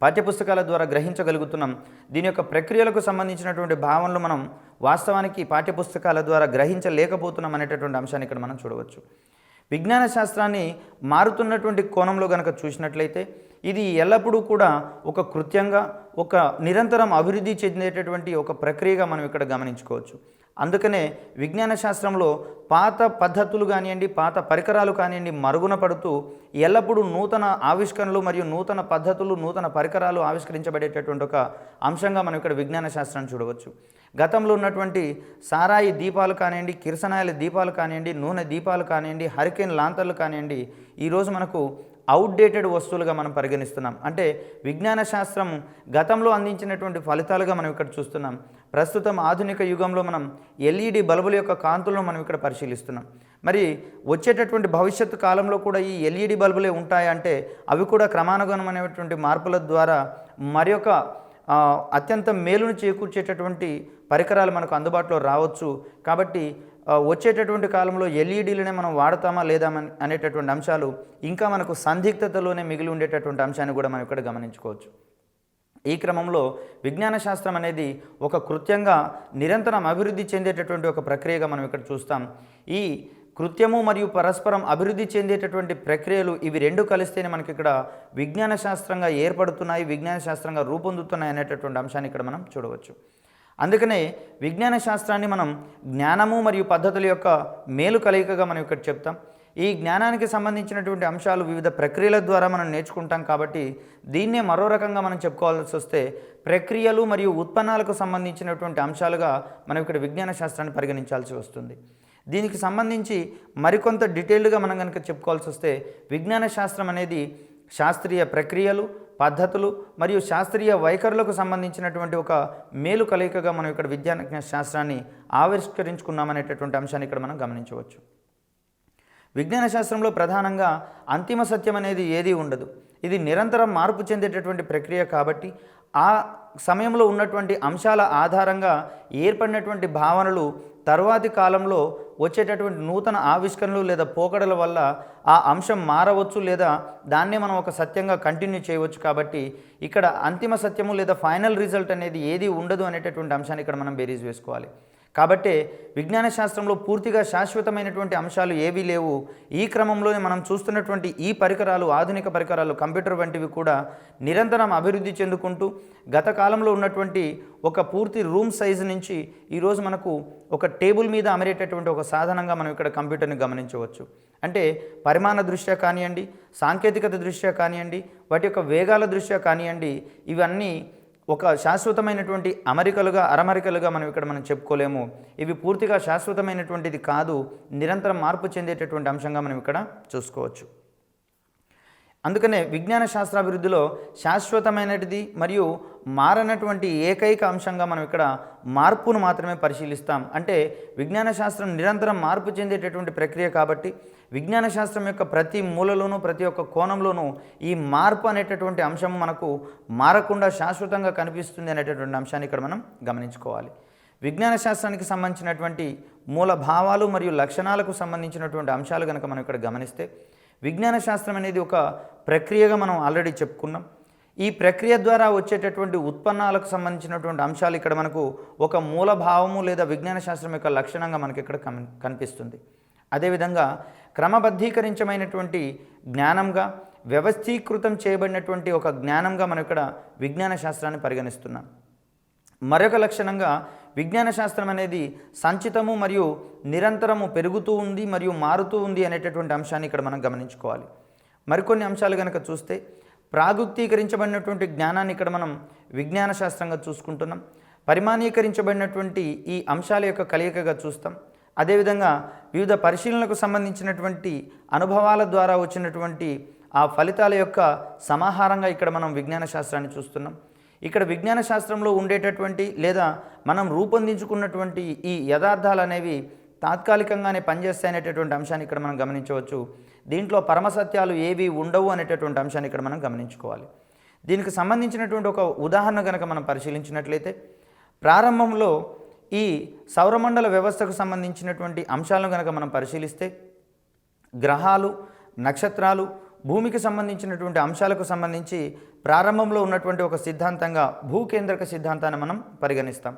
పాఠ్యపుస్తకాల ద్వారా గ్రహించగలుగుతున్నాం. దీని యొక్క ప్రక్రియలకు సంబంధించినటువంటి భావనలు మనం వాస్తవానికి పాఠ్యపుస్తకాల ద్వారా గ్రహించలేకపోతున్నాం అనేటటువంటి అంశాన్ని ఇక్కడ మనం చూడవచ్చు. విజ్ఞాన శాస్త్రాన్ని మారుతున్నటువంటి కోణంలో కనుక చూసినట్లయితే ఇది ఎల్లప్పుడూ కూడా ఒక కృత్యంగా ఒక నిరంతరం అభివృద్ధి చెందేటటువంటి ఒక ప్రక్రియగా మనం ఇక్కడ గమనించుకోవచ్చు. అందుకనే విజ్ఞాన శాస్త్రంలో పాత పద్ధతులు కానివ్వండి, పాత పరికరాలు కానివ్వండి మరుగున పడుతూ ఎల్లప్పుడూ నూతన ఆవిష్కరణలు మరియు నూతన పద్ధతులు, నూతన పరికరాలు ఆవిష్కరించబడేటటువంటి ఒక అంశంగా మనం ఇక్కడ విజ్ఞాన శాస్త్రాన్ని చూడవచ్చు. గతంలో ఉన్నటువంటి సారాయి దీపాలు కానివ్వండి, కిరసనాయిల దీపాలు కానివ్వండి, నూనె దీపాలు కానివ్వండి, హరికేన్ లాంతర్లు కానివ్వండి ఈరోజు మనకు అవుట్డేటెడ్ వస్తువులుగా మనం పరిగణిస్తున్నాం. అంటే విజ్ఞాన శాస్త్రం గతంలో అందించినటువంటి ఫలితాలుగా మనం ఇక్కడ చూస్తున్నాం. ప్రస్తుతం ఆధునిక యుగంలో మనం ఎల్ఈడి బల్బుల యొక్క కాంతులను మనం ఇక్కడ పరిశీలిస్తున్నాం. మరి వచ్చేటటువంటి భవిష్యత్తు కాలంలో కూడా ఈ ఎల్ఈడి బల్బులే ఉంటాయంటే అవి కూడా క్రమానుగుణమైనటువంటి మార్పుల ద్వారా మరి యొక్క అత్యంత మేలును చేకూర్చేటటువంటి పరికరాలు మనకు అందుబాటులో రావచ్చు. కాబట్టి వచ్చేటటువంటి కాలంలో ఎల్ఈడీలనే మనం వాడతామా లేదా అనేటటువంటి అంశాలు ఇంకా మనకు సందిగ్ధతలోనే మిగిలి ఉండేటటువంటి అంశాన్ని కూడా మనం ఇక్కడ గమనించుకోవచ్చు. ఈ క్రమంలో విజ్ఞాన శాస్త్రం అనేది ఒక కృత్యంగా నిరంతరం అభివృద్ధి చెందేటటువంటి ఒక ప్రక్రియగా మనం ఇక్కడ చూస్తాం. ఈ కృత్యము మరియు పరస్పరం అభివృద్ధి చెందేటటువంటి ప్రక్రియలు ఇవి రెండు కలిస్తేనే మనకి ఇక్కడ విజ్ఞాన శాస్త్రంగా ఏర్పడుతున్నాయి, విజ్ఞాన శాస్త్రంగా రూపొందుతున్నాయి అనేటటువంటి అంశాన్ని ఇక్కడ మనం చూడవచ్చు. అందుకనే విజ్ఞాన శాస్త్రాన్ని మనం జ్ఞానము మరియు పద్ధతుల యొక్క మేలు కలయికగా మనం ఇక్కడ చెప్తాం. ఈ జ్ఞానానికి సంబంధించినటువంటి అంశాలు వివిధ ప్రక్రియల ద్వారా మనం నేర్చుకుంటాం. కాబట్టి దీన్నే మరో రకంగా మనం చెప్పుకోవాల్సి వస్తే ప్రక్రియలు మరియు ఉత్పన్నాలకు సంబంధించినటువంటి అంశాలుగా మనం ఇక్కడ విజ్ఞాన శాస్త్రాన్ని పరిగణించాల్సి వస్తుంది. దీనికి సంబంధించి మరికొంత డీటెయిల్డ్గా మనం కనుక చెప్పుకోవాల్సి వస్తే విజ్ఞాన శాస్త్రం అనేది శాస్త్రీయ ప్రక్రియలు, పద్ధతులు మరియు శాస్త్రీయ వైఖరులకు సంబంధించినటువంటి ఒక మేలు కలయికగా మనం ఇక్కడ విజ్ఞాన శాస్త్రాన్ని ఆవిష్కరించుకున్నామనేటటువంటి అంశాన్ని ఇక్కడ మనం గమనించవచ్చు. విజ్ఞాన శాస్త్రంలో ప్రధానంగా అంతిమ సత్యం అనేది ఏదీ ఉండదు. ఇది నిరంతరం మార్పు చెందేటటువంటి ప్రక్రియ కాబట్టి ఆ సమయంలో ఉన్నటువంటి అంశాల ఆధారంగా ఏర్పడినటువంటి భావనలు తర్వాతి కాలంలో వచ్చేటటువంటి నూతన ఆవిష్కరణలు లేదా పోకడల వల్ల ఆ అంశం మారవచ్చు లేదా దాన్నే మనం ఒక సత్యంగా కంటిన్యూ చేయవచ్చు. కాబట్టి ఇక్కడ అంతిమ సత్యము లేదా ఫైనల్ రిజల్ట్ అనేది ఏది ఉండదు అనేటటువంటి అంశాన్ని ఇక్కడ మనం బేరీజ్ వేసుకోవాలి. కాబట్టి విజ్ఞాన శాస్త్రంలో పూర్తిగా శాశ్వతమైనటువంటి అంశాలు ఏవీ లేవు. ఈ క్రమంలోనే మనం చూస్తున్నటువంటి ఈ పరికరాలు, ఆధునిక పరికరాలు, కంప్యూటర్ వంటివి కూడా నిరంతరం అభివృద్ధి చెందుకుంటూ గత కాలంలో ఉన్నటువంటి ఒక పూర్తి రూమ్ సైజు నుంచి ఈరోజు మనకు ఒక టేబుల్ మీద అమరేటటువంటి ఒక సాధనంగా మనం ఇక్కడ కంప్యూటర్ని గమనించవచ్చు. అంటే పరిమాణ దృష్ట్యా కానివ్వండి, సాంకేతికత దృష్ట్యా కానివ్వండి, వాటి యొక్క వేగాల దృష్ట్యా కానివ్వండి, ఇవన్నీ ఒక శాశ్వతమైనటువంటి అరమరికలుగా మనం చెప్పుకోలేము. ఇవి పూర్తిగా శాశ్వతమైనటువంటిది కాదు, నిరంతరం మార్పు చెందేటటువంటి అంశంగా మనం ఇక్కడ చూసుకోవచ్చు. అందుకనే విజ్ఞాన శాస్త్రాభివృద్ధిలో శాశ్వతమైనది మరియు మారనటువంటి ఏకైక అంశంగా మనం ఇక్కడ మార్పును మాత్రమే పరిశీలిస్తాం. అంటే విజ్ఞాన శాస్త్రం నిరంతరం మార్పు చెందేటటువంటి ప్రక్రియ కాబట్టి విజ్ఞాన శాస్త్రం యొక్క ప్రతి మూలలోనూ ప్రతి ఒక్క కోణంలోనూ ఈ మార్పు అనేటటువంటి అంశం మనకు మారకుండా శాశ్వతంగా కనిపిస్తుంది అనేటటువంటి అంశాన్ని ఇక్కడ మనం గమనించుకోవాలి. విజ్ఞాన శాస్త్రానికి సంబంధించినటువంటి మూల భావాలు మరియు లక్షణాలకు సంబంధించినటువంటి అంశాలు కనుక మనం ఇక్కడ గమనిస్తే విజ్ఞాన శాస్త్రం అనేది ఒక ప్రక్రియగా మనం ఆల్రెడీ చెప్పుకున్నాం. ఈ ప్రక్రియ ద్వారా వచ్చేటటువంటి ఉత్పన్నాలకు సంబంధించినటువంటి అంశాలు ఇక్కడ మనకు ఒక మూల భావము లేదా విజ్ఞాన శాస్త్రం యొక్క లక్షణంగా మనకి ఇక్కడ కనిపిస్తుంది. అదేవిధంగా క్రమబద్ధీకరించమైనటువంటి జ్ఞానంగా వ్యవస్థీకృతం చేయబడినటువంటి ఒక జ్ఞానంగా మనం ఇక్కడ విజ్ఞాన శాస్త్రాన్ని పరిగణిస్తున్నాం. మరొక లక్షణంగా విజ్ఞాన శాస్త్రం అనేది సంచితము మరియు నిరంతరము పెరుగుతూ ఉంది మరియు మారుతూ ఉంది అనేటటువంటి అంశాన్ని ఇక్కడ మనం గమనించుకోవాలి. మరికొన్ని అంశాలు కనుక చూస్తే ప్రాగుక్తీకరించబడినటువంటి జ్ఞానాన్ని ఇక్కడ మనం విజ్ఞాన శాస్త్రంగా చూసుకుంటున్నాం. పరిమాణీకరించబడినటువంటి ఈ అంశాల యొక్క కలయికగా చూస్తాం. అదేవిధంగా వివిధ పరిశీలనలకు సంబంధించినటువంటి అనుభవాల ద్వారా వచ్చినటువంటి ఆ ఫలితాల యొక్క సమాహారంగా ఇక్కడ మనం విజ్ఞాన శాస్త్రాన్ని చూస్తున్నాం. ఇక్కడ విజ్ఞాన శాస్త్రంలో ఉండేటటువంటి లేదా మనం రూపొందించుకున్నటువంటి ఈ యథార్థాలు అనేవి తాత్కాలికంగానే పనిచేస్తాయనేటటువంటి అంశాన్ని ఇక్కడ మనం గమనించవచ్చు. దీంట్లో పరమసత్యాలు ఏవి ఉండవు అనేటటువంటి అంశాన్ని ఇక్కడ మనం గమనించుకోవాలి. దీనికి సంబంధించినటువంటి ఒక ఉదాహరణ కనుక మనం పరిశీలించినట్లయితే ప్రారంభంలో ఈ సౌరమండల వ్యవస్థకు సంబంధించినటువంటి అంశాలను కనుక మనం పరిశీలిస్తే గ్రహాలు, నక్షత్రాలు, భూమికి సంబంధించినటువంటి అంశాలకు సంబంధించి ప్రారంభంలో ఉన్నటువంటి ఒక సిద్ధాంతంగా భూకేంద్రక సిద్ధాంతాన్ని మనం పరిగణిస్తాం.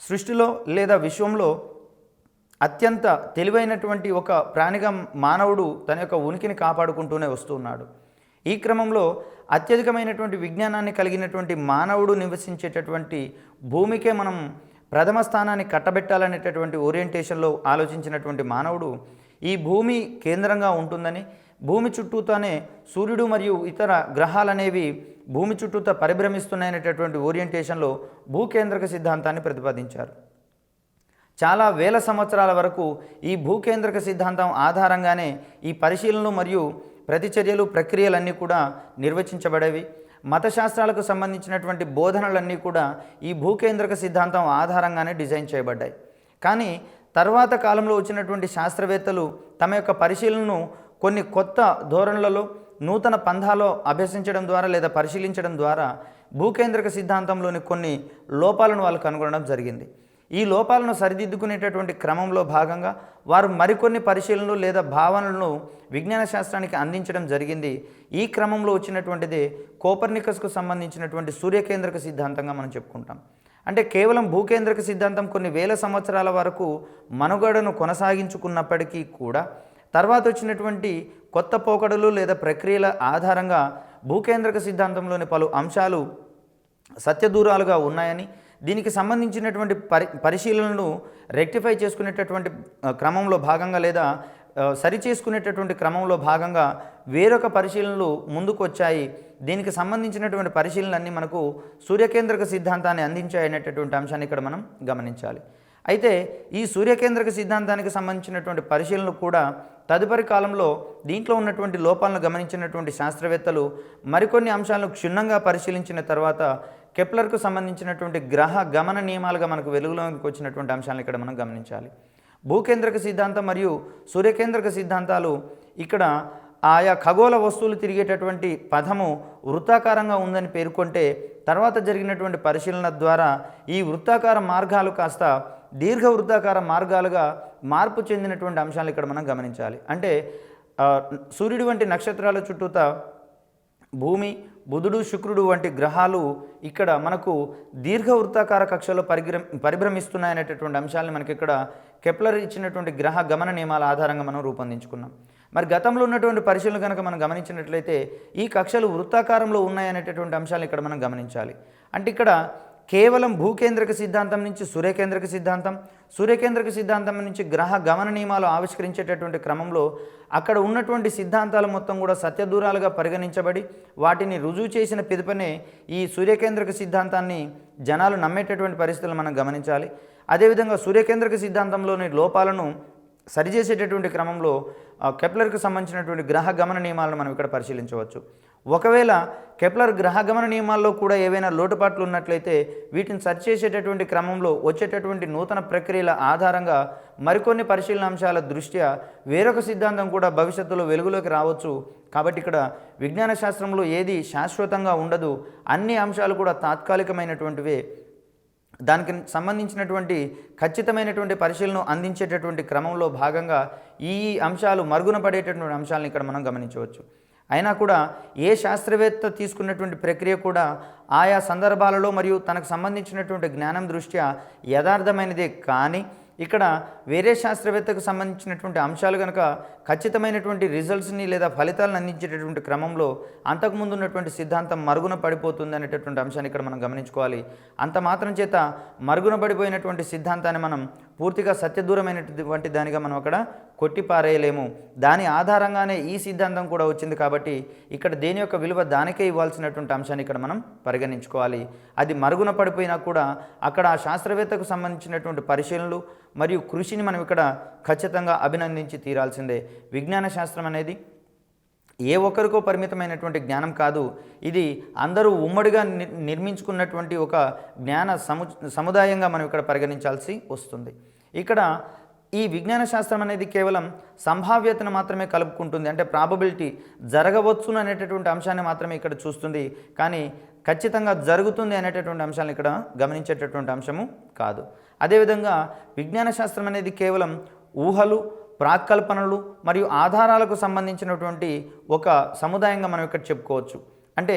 సృష్టిలో లేదా విశ్వంలో అత్యంత తెలివైనటువంటి ఒక ప్రాణిగా మానవుడు తన యొక్క ఉనికిని కాపాడుకుంటూనే వస్తున్నాడు. ఈ క్రమంలో అత్యధికమైనటువంటి విజ్ఞానాన్ని కలిగినటువంటి మానవుడు నివసించేటటువంటి భూమికే మనం ప్రథమ స్థానాన్ని కట్టబెట్టాలనేటటువంటి ఓరియంటేషన్లో ఆలోచించినటువంటి మానవుడు ఈ భూమి కేంద్రంగా ఉంటుందని, భూమి చుట్టూతానే సూర్యుడు మరియు ఇతర గ్రహాలనేవి భూమి చుట్టూతా పరిభ్రమిస్తున్నాయనేటటువంటి ఓరియంటేషన్లో భూకేంద్రక సిద్ధాంతాన్ని ప్రతిపాదించారు. చాలా వేల సంవత్సరాల వరకు ఈ భూకేంద్రక సిద్ధాంతం ఆధారంగానే ఈ పరిశీలనలు మరియు ప్రతిచర్యలు, ప్రక్రియలన్నీ కూడా నిర్వచించబడేవి. మతశాస్త్రాలకు సంబంధించినటువంటి బోధనలన్నీ కూడా ఈ భూకేంద్రక సిద్ధాంతం ఆధారంగానే డిజైన్ చేయబడ్డాయి. కానీ తర్వాత కాలంలో వచ్చినటువంటి శాస్త్రవేత్తలు తమ యొక్క పరిశీలనను కొన్ని కొత్త ధోరణులలో నూతన పంథాలో అభ్యసించడం ద్వారా లేదా పరిశీలించడం ద్వారా భూకేంద్రక సిద్ధాంతంలోని కొన్ని లోపాలను వాళ్ళు కనుగొనడం జరిగింది. ఈ లోపాలను సరిదిద్దుకునేటటువంటి క్రమంలో భాగంగా వారు మరికొన్ని పరిశీలనలు లేదా భావనలను విజ్ఞాన శాస్త్రానికి అందించడం జరిగింది. ఈ క్రమంలో వచ్చినటువంటిదే కోపర్నికస్కు సంబంధించినటువంటి సూర్యకేంద్రక సిద్ధాంతంగా మనం చెప్పుకుంటాం. అంటే కేవలం భూకేంద్రక సిద్ధాంతం కొన్ని వేల సంవత్సరాల వరకు మనుగడను కొనసాగించుకున్నప్పటికీ కూడా తర్వాత వచ్చినటువంటి కొత్త పోకడలు లేదా ప్రక్రియల ఆధారంగా భూకేంద్రక సిద్ధాంతంలోని పలు అంశాలు సత్యదూరాలుగా ఉన్నాయని, దీనికి సంబంధించినటువంటి పరిశీలనను రెక్టిఫై చేసుకునేటటువంటి క్రమంలో భాగంగా లేదా సరిచేసుకునేటటువంటి క్రమంలో భాగంగా వేరొక పరిశీలనలు ముందుకు వచ్చాయి. దీనికి సంబంధించినటువంటి పరిశీలనలన్నీ మనకు సూర్యకేంద్రక సిద్ధాంతాన్ని అందించాయనేటటువంటి అంశాన్ని ఇక్కడ మనం గమనించాలి. అయితే ఈ సూర్యకేంద్రక సిద్ధాంతానికి సంబంధించినటువంటి పరిశీలనలు కూడా తదుపరి కాలంలో దీంట్లో ఉన్నటువంటి లోపాలను గమనించినటువంటి శాస్త్రవేత్తలు మరికొన్ని అంశాలను క్షుణ్ణంగా పరిశీలించిన తర్వాత కెప్లర్కు సంబంధించినటువంటి గ్రహ గమన నియమాలుగా మనకు వెలుగులోకి వచ్చినటువంటి అంశాలను ఇక్కడ మనం గమనించాలి. భూకేంద్రక సిద్ధాంతం మరియు సూర్యకేంద్రక సిద్ధాంతాలు ఇక్కడ ఆయా ఖగోళ వస్తువులు తిరిగేటటువంటి పథము వృత్తాకారంగా ఉందని పేర్కొంటే తర్వాత జరిగినటువంటి పరిశీలన ద్వారా ఈ వృత్తాకార మార్గాలు కాస్త దీర్ఘ వృత్తాకార మార్గాలుగా మార్పు చెందినటువంటి అంశాలు ఇక్కడ మనం గమనించాలి. అంటే సూర్యుడి వంటి నక్షత్రాల చుట్టూతా భూమి, బుధుడు, శుక్రుడు వంటి గ్రహాలు ఇక్కడ మనకు దీర్ఘ వృత్తాకార కక్షలో పరిభ్రమిస్తున్నాయనేటటువంటి అంశాలను మనకి ఇక్కడ కెప్లర్ ఇచ్చినటువంటి గ్రహ గమన నియమాల ఆధారంగా మనం రూపొందించుకున్నాం. మరి గతంలో ఉన్నటువంటి పరిశీలన కనుక మనం గమనించినట్లయితే ఈ కక్షలు వృత్తాకారంలో ఉన్నాయనేటటువంటి అంశాలు ఇక్కడ మనం గమనించాలి. అంటే ఇక్కడ కేవలం భూకేంద్రక సిద్ధాంతం నుంచి సూర్యకేంద్రక సిద్ధాంతం, సూర్యకేంద్రక సిద్ధాంతం నుంచి గ్రహ గమన నియమాలు ఆవిష్కరించేటటువంటి క్రమంలో అక్కడ ఉన్నటువంటి సిద్ధాంతాలు మొత్తం కూడా సత్యదూరాలుగా పరిగణించబడి వాటిని రుజువు చేసిన పిదపనే ఈ సూర్యకేంద్రక సిద్ధాంతాన్ని జనాలు నమ్మేటటువంటి పరిస్థితులు మనం గమనించాలి. అదేవిధంగా సూర్యకేంద్రక సిద్ధాంతంలోని లోపాలను సరిచేసేటటువంటి క్రమంలో కెప్లర్కి సంబంధించినటువంటి గ్రహ గమన నియమాలను మనం ఇక్కడ పరిశీలించవచ్చు. ఒకవేళ కెప్లర్ గ్రహ గమన నియమాల్లో కూడా ఏవైనా లోటుపాట్లు ఉన్నట్లయితే వీటిని సరిచేసేటటువంటి క్రమంలో వచ్చేటటువంటి నూతన ప్రక్రియల ఆధారంగా మరికొన్ని పరిశీలన అంశాల దృష్ట్యా వేరొక సిద్ధాంతం కూడా భవిష్యత్తులో వెలుగులోకి రావచ్చు. కాబట్టి ఇక్కడ విజ్ఞాన శాస్త్రంలో ఏది శాశ్వతంగా ఉండదు, అన్ని అంశాలు కూడా తాత్కాలికమైనటువంటివే. దానికి సంబంధించినటువంటి ఖచ్చితమైనటువంటి పరిశీలన అందించేటటువంటి క్రమంలో భాగంగా ఈ అంశాలు మరుగున పడేటటువంటి అంశాలను ఇక్కడ మనం గమనించవచ్చు. అయినా కూడా ఏ శాస్త్రవేత్త తీసుకున్నటువంటి ప్రక్రియ కూడా ఆయా సందర్భాలలో మరియు తనకు సంబంధించినటువంటి జ్ఞానం దృష్ట్యా యథార్థమైనదే. కానీ ఇక్కడ వేరే శాస్త్రవేత్తకు సంబంధించినటువంటి అంశాలు కనుక ఖచ్చితమైనటువంటి రిజల్ట్స్ని లేదా ఫలితాలను అందించేటటువంటి క్రమంలో అంతకుముందు ఉన్నటువంటి సిద్ధాంతం మరుగున పడిపోతుంది అనేటటువంటి అంశాన్ని ఇక్కడ మనం గమనించుకోవాలి. అంత మాత్రం చేత మరుగున పడిపోయినటువంటి సిద్ధాంతాన్ని మనం పూర్తిగా సత్యదూరమైనటువంటి దానిగా మనం అక్కడ కొట్టిపారేయలేము. దాని ఆధారంగానే ఈ సిద్ధాంతం కూడా వచ్చింది. కాబట్టి ఇక్కడ దేని యొక్క విలువ దానికే ఇవ్వాల్సినటువంటి అంశాన్ని ఇక్కడ మనం పరిగణించుకోవాలి. అది మరుగున పడిపోయినా కూడా అక్కడ ఆ శాస్త్రవేత్తకు సంబంధించినటువంటి పరిశీలనలు మరియు కృషిని మనం ఇక్కడ ఖచ్చితంగా అభినందించి తీరాల్సిందే. విజ్ఞాన శాస్త్రం అనేది ఏ ఒక్కరికో పరిమితమైనటువంటి జ్ఞానం కాదు. ఇది అందరూ ఉమ్మడిగా నిర్మించుకున్నటువంటి ఒక జ్ఞాన సముదాయంగా మనం ఇక్కడ పరిగణించాల్సి వస్తుంది. ఇక్కడ ఈ విజ్ఞాన శాస్త్రం అనేది కేవలం సంభావ్యతను మాత్రమే కలుపుకుంటుంది. అంటే ప్రాబబిలిటీ, జరగవచ్చును అనేటటువంటి అంశాన్ని మాత్రమే ఇక్కడ చూస్తుంది. కానీ ఖచ్చితంగా జరుగుతుంది అనేటటువంటి అంశాలను ఇక్కడ గమనించేటటువంటి అంశము కాదు. అదేవిధంగా విజ్ఞాన శాస్త్రం అనేది కేవలం ఊహలు, ప్రాక్కల్పనలు మరియు ఆధారాలకు సంబంధించినటువంటి ఒక సముదాయంగా మనం ఇక్కడ చెప్పుకోవచ్చు. అంటే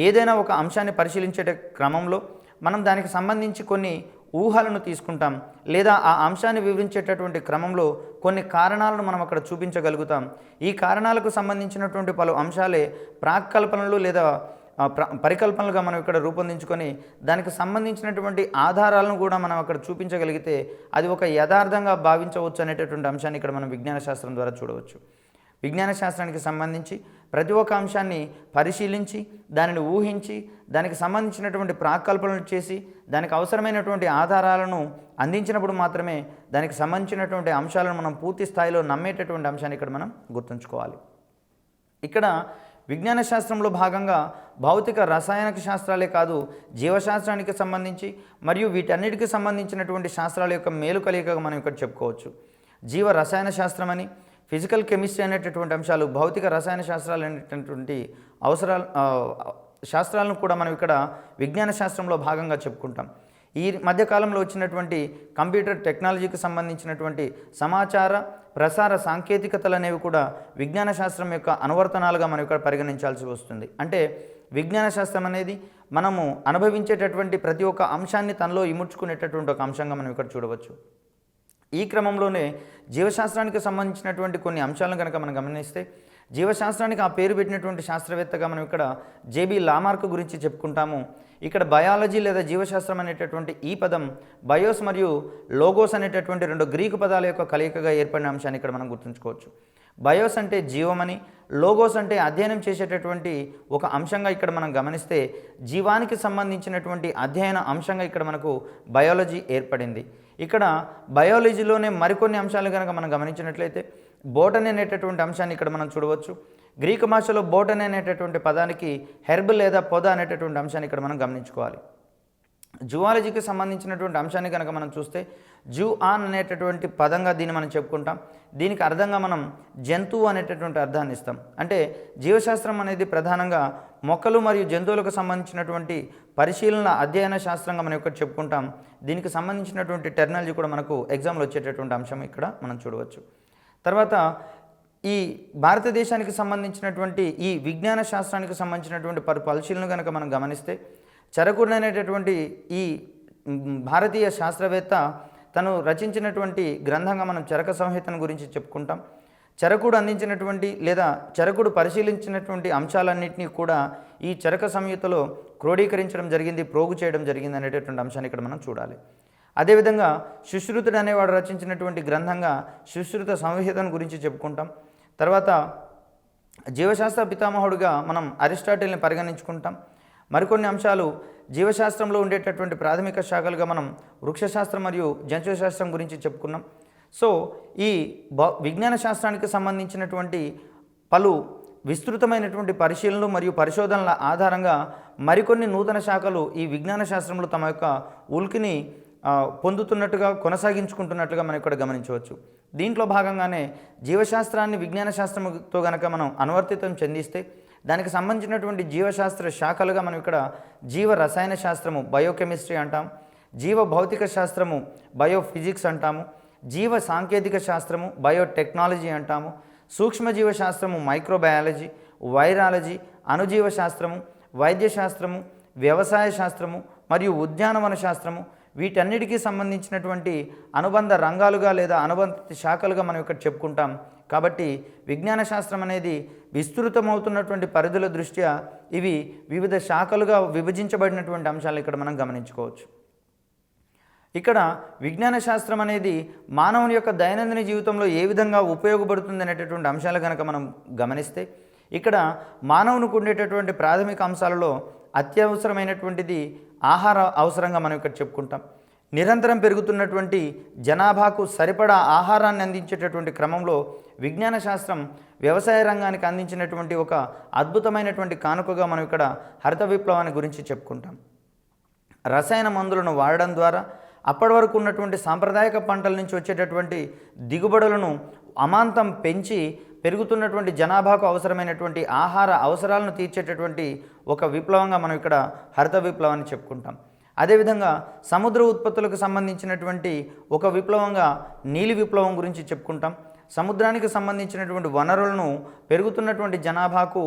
ఏదైనా ఒక అంశాన్ని పరిశీలించే క్రమంలో మనం దానికి సంబంధించి కొన్ని ఊహలను తీసుకుంటాం, లేదా ఆ అంశాన్ని వివరించేటటువంటి క్రమంలో కొన్ని కారణాలను మనం అక్కడ చూపించగలుగుతాం. ఈ కారణాలకు సంబంధించినటువంటి పలు అంశాలే ప్రాక్కల్పనలు లేదా పరికల్పనలుగా మనం ఇక్కడ రూపొందించుకొని దానికి సంబంధించినటువంటి ఆధారాలను కూడా మనం అక్కడ చూపించగలిగితే అది ఒక యథార్థంగా భావించవచ్చు అనేటటువంటి అంశాన్ని ఇక్కడ మనం విజ్ఞాన శాస్త్రం ద్వారా చూడవచ్చు. విజ్ఞాన శాస్త్రానికి సంబంధించి ప్రతి ఒక్క అంశాన్ని పరిశీలించి దానిని ఊహించి దానికి సంబంధించినటువంటి ప్రాకల్పనలు చేసి దానికి అవసరమైనటువంటి ఆధారాలను అందించినప్పుడు మాత్రమే దానికి సంబంధించినటువంటి అంశాలను మనం పూర్తి స్థాయిలో నమ్మేటటువంటి అంశాన్ని ఇక్కడ మనం గుర్తుంచుకోవాలి. ఇక్కడ విజ్ఞాన శాస్త్రంలో భాగంగా భౌతిక రసాయనిక శాస్త్రాలే కాదు, జీవశాస్త్రానికి సంబంధించి మరియు వీటన్నిటికీ సంబంధించినటువంటి శాస్త్రాల యొక్క మేలు కలియకగా మనం ఇక్కడ చెప్పుకోవచ్చు. జీవ రసాయన శాస్త్రం అని, ఫిజికల్ కెమిస్ట్రీ అనేటటువంటి అంశాలు, భౌతిక రసాయన శాస్త్రాలు అనేటటువంటి శాస్త్రాలను కూడా మనం ఇక్కడ విజ్ఞాన శాస్త్రంలో భాగంగా చెప్పుకుంటాం. ఈ మధ్యకాలంలో వచ్చినటువంటి కంప్యూటర్ టెక్నాలజీకి సంబంధించినటువంటి సమాచార ప్రసార సాంకేతికతలు అనేవి కూడా విజ్ఞాన శాస్త్రం యొక్క అనువర్తనాలుగా మనం ఇక్కడ పరిగణించాల్సి వస్తుంది. అంటే విజ్ఞాన శాస్త్రం అనేది మనము అనుభవించేటటువంటి ప్రతి ఒక్క అంశాన్ని తనలో ఇముడ్చుకునేటటువంటి ఒక అంశంగా మనం ఇక్కడ చూడవచ్చు. ఈ క్రమంలోనే జీవశాస్త్రానికి సంబంధించినటువంటి కొన్ని అంశాలను కనుక మనం గమనిస్తే, జీవశాస్త్రానికి ఆ పేరు పెట్టినటువంటి శాస్త్రవేత్తగా మనం ఇక్కడ జేబీ లామార్క్ గురించి చెప్పుకుంటాము. ఇక్కడ బయాలజీ లేదా జీవశాస్త్రం అనేటటువంటి ఈ పదం బయోస్ మరియు లోగోస్ అనేటటువంటి రెండు గ్రీకు పదాల యొక్క కలయికగా ఏర్పడిన అంశాన్ని ఇక్కడ మనం గుర్తుంచుకోవచ్చు. బయోస్ అంటే జీవమని, లోగోస్ అంటే అధ్యయనం చేసేటటువంటి ఒక అంశంగా ఇక్కడ మనం గమనిస్తే జీవానికి సంబంధించినటువంటి అధ్యయన అంశంగా ఇక్కడ మనకు బయాలజీ ఏర్పడింది. ఇక్కడ బయాలజీలోనే మరికొన్ని అంశాలు కనుక మనం గమనించినట్లయితే బోటనీ అనేటటువంటి అంశాన్ని ఇక్కడ మనం చూడవచ్చు. గ్రీకు భాషలో బోటనీ అనేటటువంటి పదానికి హెర్బ్ లేదా పొద అనేటటువంటి అంశాన్ని ఇక్కడ మనం గమనించుకోవాలి. జువాలజీకి సంబంధించినటువంటి అంశాన్ని కనుక మనం చూస్తే జూ ఆన్ అనేటటువంటి పదంగా దీన్ని మనం చెప్పుకుంటాం. దీనికి అర్థంగా మనం జంతువు అనేటటువంటి అర్థాన్ని ఇస్తాం. అంటే జీవశాస్త్రం అనేది ప్రధానంగా మొక్కలు మరియు జంతువులకు సంబంధించినటువంటి పరిశీలన అధ్యయన శాస్త్రంగా మనం ఇక్కడ చెప్పుకుంటాం. దీనికి సంబంధించినటువంటి టెర్మినాలజీ కూడా మనకు ఎగ్జామ్లో వచ్చేటటువంటి అంశం ఇక్కడ మనం చూడవచ్చు. తర్వాత ఈ భారతదేశానికి సంబంధించినటువంటి ఈ విజ్ఞాన శాస్త్రానికి సంబంధించినటువంటి పరిశీలన కనుక మనం గమనిస్తే చరకుడు అనేటటువంటి ఈ భారతీయ శాస్త్రవేత్త తను రచించినటువంటి గ్రంథంగా మనం చరక సంహితను గురించి చెప్పుకుంటాం. చరకుడు అందించినటువంటి లేదా చరకుడు పరిశీలించినటువంటి అంశాలన్నింటినీ కూడా ఈ చరక సంహితలో క్రోడీకరించడం జరిగింది, ప్రోగు చేయడం జరిగింది అనేటటువంటి అంశాన్ని ఇక్కడ మనం చూడాలి. అదేవిధంగా సుశ్రుతుడు అనేవాడు రచించినటువంటి గ్రంథంగా సుశ్రుత సంహితను గురించి చెప్పుకుంటాం. తర్వాత జీవశాస్త్ర పితామహుడుగా మనం అరిస్టాటిల్ని పరిగణించుకుంటాం. మరికొన్ని అంశాలు జీవశాస్త్రంలో ఉండేటటువంటి ప్రాథమిక శాఖలుగా మనం వృక్షశాస్త్రం మరియు జంతుశాస్త్రం గురించి చెప్పుకున్నాం. సో ఈ విజ్ఞాన శాస్త్రానికి సంబంధించినటువంటి పలు విస్తృతమైనటువంటి పరిశీలనలు మరియు పరిశోధనల ఆధారంగా మరికొన్ని నూతన శాఖలు ఈ విజ్ఞాన శాస్త్రంలో తమ యొక్క ఉనికిని పొందుతున్నట్టుగా కొనసాగించుకుంటున్నట్లుగా మనం ఇక్కడ గమనించవచ్చు. దీంట్లో భాగంగానే జీవశాస్త్రాన్ని విజ్ఞాన శాస్త్రంతో కనుక మనం అనువర్తితం చెందిస్తే దానికి సంబంధించినటువంటి జీవశాస్త్ర శాఖలుగా మనం ఇక్కడ జీవ రసాయన శాస్త్రము బయోకెమిస్ట్రీ అంటాం, జీవ భౌతిక శాస్త్రము బయోఫిజిక్స్ అంటాము, జీవ సాంకేతిక శాస్త్రము బయోటెక్నాలజీ అంటాము, సూక్ష్మజీవ శాస్త్రము మైక్రోబయాలజీ, వైరాలజీ, అణుజీవ శాస్త్రము, వైద్య శాస్త్రము, వ్యవసాయ శాస్త్రము మరియు ఉద్యానవన శాస్త్రము, వీటన్నిటికీ సంబంధించినటువంటి అనుబంధ రంగాలుగా లేదా అనుబంధ శాఖలుగా మనం ఇక్కడ చెప్పుకుంటాం. కాబట్టి విజ్ఞాన శాస్త్రం అనేది విస్తృతమవుతున్నటువంటి పరిధుల దృష్ట్యా ఇవి వివిధ శాఖలుగా విభజించబడినటువంటి అంశాలు ఇక్కడ మనం గమనించుకోవచ్చు. ఇక్కడ విజ్ఞాన శాస్త్రం అనేది మానవుని యొక్క దైనందిన జీవితంలో ఏ విధంగా ఉపయోగపడుతుంది అనేటటువంటి అంశాలు కనుక మనం గమనిస్తే ఇక్కడ మానవునికి ఉండేటటువంటి ప్రాథమిక అంశాలలో అత్యవసరమైనటువంటిది ఆహార అవసరంగా మనం ఇక్కడ చెప్పుకుంటాం. నిరంతరం పెరుగుతున్నటువంటి జనాభాకు సరిపడా ఆహారాన్ని అందించేటటువంటి క్రమంలో విజ్ఞాన శాస్త్రం వ్యవసాయ రంగానికి అందించినటువంటి ఒక అద్భుతమైనటువంటి కానుకగా మనం ఇక్కడ హరిత విప్లవాన్ని గురించి చెప్పుకుంటాం. రసాయన మందులను వాడడం ద్వారా అప్పటి వరకు ఉన్నటువంటి సాంప్రదాయక పంటల నుంచి వచ్చేటటువంటి దిగుబడులను అమాంతం పెంచి పెరుగుతున్నటువంటి జనాభాకు అవసరమైనటువంటి ఆహార అవసరాలను తీర్చేటటువంటి ఒక విప్లవంగా మనం ఇక్కడ హరిత విప్లవాన్ని చెప్పుకుంటాం. అదేవిధంగా సముద్ర ఉత్పత్తులకు సంబంధించినటువంటి ఒక విప్లవంగా నీలి విప్లవం గురించి చెప్పుకుంటాం. సముద్రానికి సంబంధించినటువంటి వనరులను పెరుగుతున్నటువంటి జనాభాకు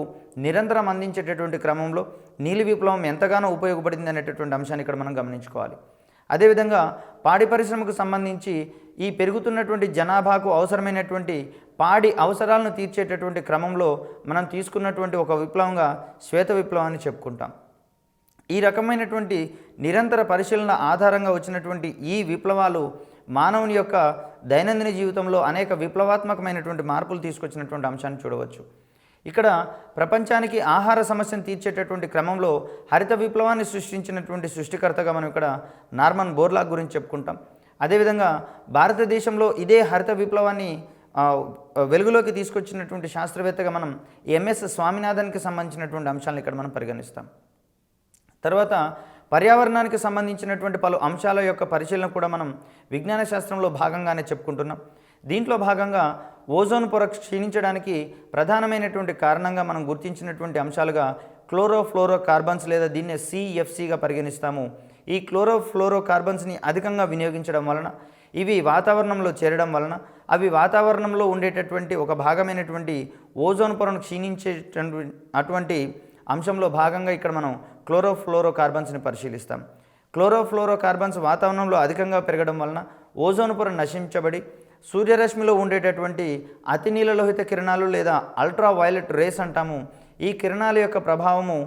నిరంతరం అందించేటటువంటి క్రమంలో నీలి విప్లవం ఎంతగానో ఉపయోగపడింది అనేటటువంటి అంశాన్ని ఇక్కడ మనం గమనించుకోవాలి. అదేవిధంగా పాడి పరిశ్రమకు సంబంధించి ఈ పెరుగుతున్నటువంటి జనాభాకు అవసరమైనటువంటి పాడి అవసరాలను తీర్చేటటువంటి క్రమంలో మనం తీసుకున్నటువంటి ఒక విప్లవంగా శ్వేత విప్లవాన్ని చెప్పుకుంటాం. ఈ రకమైనటువంటి నిరంతర పరిశీలన ఆధారంగా వచ్చినటువంటి ఈ విప్లవాలు మానవుని యొక్క దైనందిన జీవితంలో అనేక విప్లవాత్మకమైనటువంటి మార్పులు తీసుకొచ్చినటువంటి అంశాన్ని చూడవచ్చు. ఇక్కడ ప్రపంచానికి ఆహార సమస్యను తీర్చేటటువంటి క్రమంలో హరిత విప్లవాన్ని సృష్టించినటువంటి సృష్టికర్తగా మనం ఇక్కడ నార్మన్ బోర్లాగ్ గురించి చెప్పుకుంటాం. అదేవిధంగా భారతదేశంలో ఇదే హరిత విప్లవాన్ని వెలుగులోకి తీసుకొచ్చినటువంటి శాస్త్రవేత్తగా మనం ఎంఎస్ స్వామినాథన్కి సంబంధించినటువంటి అంశాలను ఇక్కడ మనం పరిగణిస్తాం. తర్వాత పర్యావరణానికి సంబంధించినటువంటి పలు అంశాల యొక్క పరిశీలన కూడా మనం విజ్ఞాన శాస్త్రంలో భాగంగానే చెప్పుకుంటున్నాం. దీంట్లో భాగంగా ఓజోన్ పొర క్షీణించడానికి ప్రధానమైనటువంటి కారణంగా మనం గుర్తించినటువంటి అంశాలుగా క్లోరోఫ్లోరో కార్బన్స్ లేదా దీన్నే సిఎఫ్సిగా పరిగణిస్తాము. ఈ క్లోరోఫ్లోరో కార్బన్స్ని అధికంగా వినియోగించడం వలన ఇవి వాతావరణంలో చేరడం వలన అవి వాతావరణంలో ఉండేటటువంటి ఒక భాగమైనటువంటి ఓజోన్ పొరను క్షీణించేటటువంటి అటువంటి అంశంలో భాగంగా ఇక్కడ మనం క్లోరోఫ్లోరో కార్బన్స్ని పరిశీలిస్తాం. క్లోరోఫ్లోరో కార్బన్స్ వాతావరణంలో అధికంగా పెరగడం వలన ఓజోన్ పొర నశించబడి సూర్యరశ్మిలో ఉండేటటువంటి అతి నీలలోహిత కిరణాలు లేదా అల్ట్రా వైలెట్ రేస్ అంటాము. ఈ కిరణాల యొక్క ప్రభావము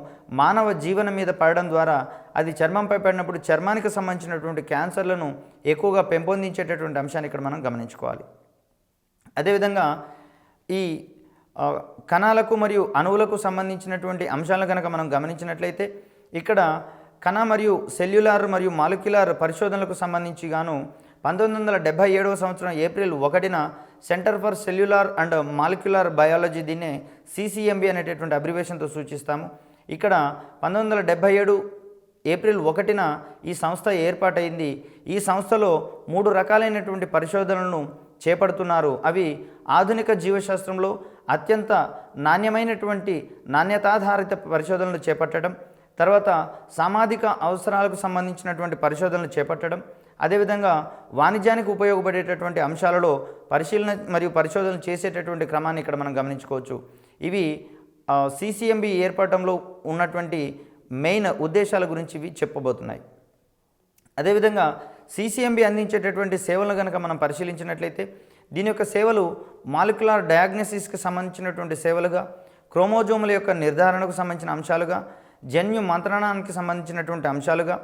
మానవ జీవనం మీద పడడం ద్వారా అది చర్మంపై పడినప్పుడు చర్మానికి సంబంధించినటువంటి క్యాన్సర్లను ఎక్కువగా పెంపొందించేటటువంటి అంశాన్ని ఇక్కడ మనం గమనించుకోవాలి. అదేవిధంగా ఈ కణాలకు మరియు అణువులకు సంబంధించినటువంటి అంశాలను కనుక మనం గమనించినట్లయితే ఇక్కడ కణ మరియు సెల్యులార్ మరియు మాలిక్యులార్ పరిశోధనలకు సంబంధించి గాను 1977 సంవత్సరం ఏప్రిల్ 1న centre for cellular and molecular biology దీన్నే సిసిఎంబి అనేటటువంటి అబ్రివేషన్తో సూచిస్తాము. ఇక్కడ 1977 ఏప్రిల్ 1న ఈ సంస్థ ఏర్పాటైంది. ఈ సంస్థలో 3 రకాలైనటువంటి పరిశోధనలను చేపడుతున్నారు. అవి ఆధునిక జీవశాస్త్రంలో అత్యంత నాణ్యమైనటువంటి నాణ్యతాధారిత పరిశోధనలు చేపట్టడం, తర్వాత సామాజిక అవసరాలకు సంబంధించినటువంటి పరిశోధనలు చేపట్టడం, అదేవిధంగా వాణిజ్యానికి ఉపయోగపడేటటువంటి అంశాలలో పరిశీలన మరియు పరిశోధనలు చేసేటటువంటి క్రమాన్ని ఇక్కడ మనం గమనించుకోవచ్చు. ఇవి సిసిఎంబి ఏర్పడటంలో ఉన్నటువంటి మెయిన్ ఉద్దేశాల గురించి ఇవి చెప్పబోతున్నాయి. అదేవిధంగా సిసిఎంబి అందించేటటువంటి సేవలను కనుక మనం పరిశీలించినట్లయితే దీని యొక్క సేవలు మాలిక్యులర్ డయాగ్నోసిస్కి సంబంధించినటువంటి సేవలుగా, క్రోమోజోముల యొక్క నిర్ధారణకు సంబంధించిన అంశాలుగా, జన్యు మంత్రణానికి సంబంధించినటువంటి అంశాలుగా,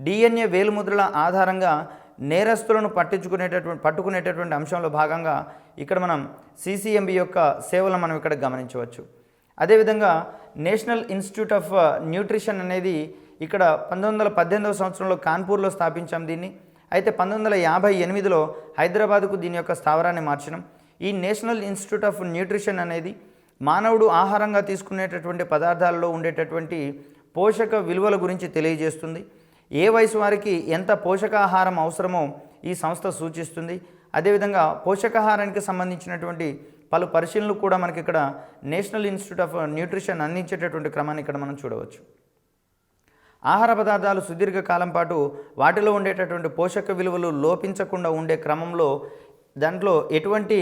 డిఎన్ఏ వేలుముద్రల ఆధారంగా నేరస్తులను పట్టుకునేటటువంటి అంశంలో భాగంగా ఇక్కడ మనం సిసిఎంబి యొక్క సేవలను మనం ఇక్కడ గమనించవచ్చు. అదేవిధంగా నేషనల్ ఇన్స్టిట్యూట్ ఆఫ్ న్యూట్రిషన్ అనేది ఇక్కడ 1918 సంవత్సరంలో కాన్పూర్లో స్థాపించాం దీన్ని. అయితే 1958లో హైదరాబాద్కు దీని యొక్క స్థావరాన్ని మార్చడం. ఈ నేషనల్ ఇన్స్టిట్యూట్ ఆఫ్ న్యూట్రిషన్ అనేది మానవుడు ఆహారంగా తీసుకునేటటువంటి పదార్థాలలో ఉండేటటువంటి పోషక విలువల గురించి తెలియజేస్తుంది. ఏ వయసు వారికి ఎంత పోషకాహారం అవసరమో ఈ సంస్థ సూచిస్తుంది. అదేవిధంగా పోషకాహారానికి సంబంధించినటువంటి పలు పరిశీలనలు కూడా మనకి ఇక్కడ నేషనల్ ఇన్స్టిట్యూట్ ఆఫ్ న్యూట్రిషన్ అందించేటటువంటి క్రమాన్ని ఇక్కడ మనం చూడవచ్చు. ఆహార పదార్థాలు సుదీర్ఘకాలం పాటు వాటిలో ఉండేటటువంటి పోషక విలువలు లోపించకుండా ఉండే క్రమంలో దాంట్లో ఎటువంటి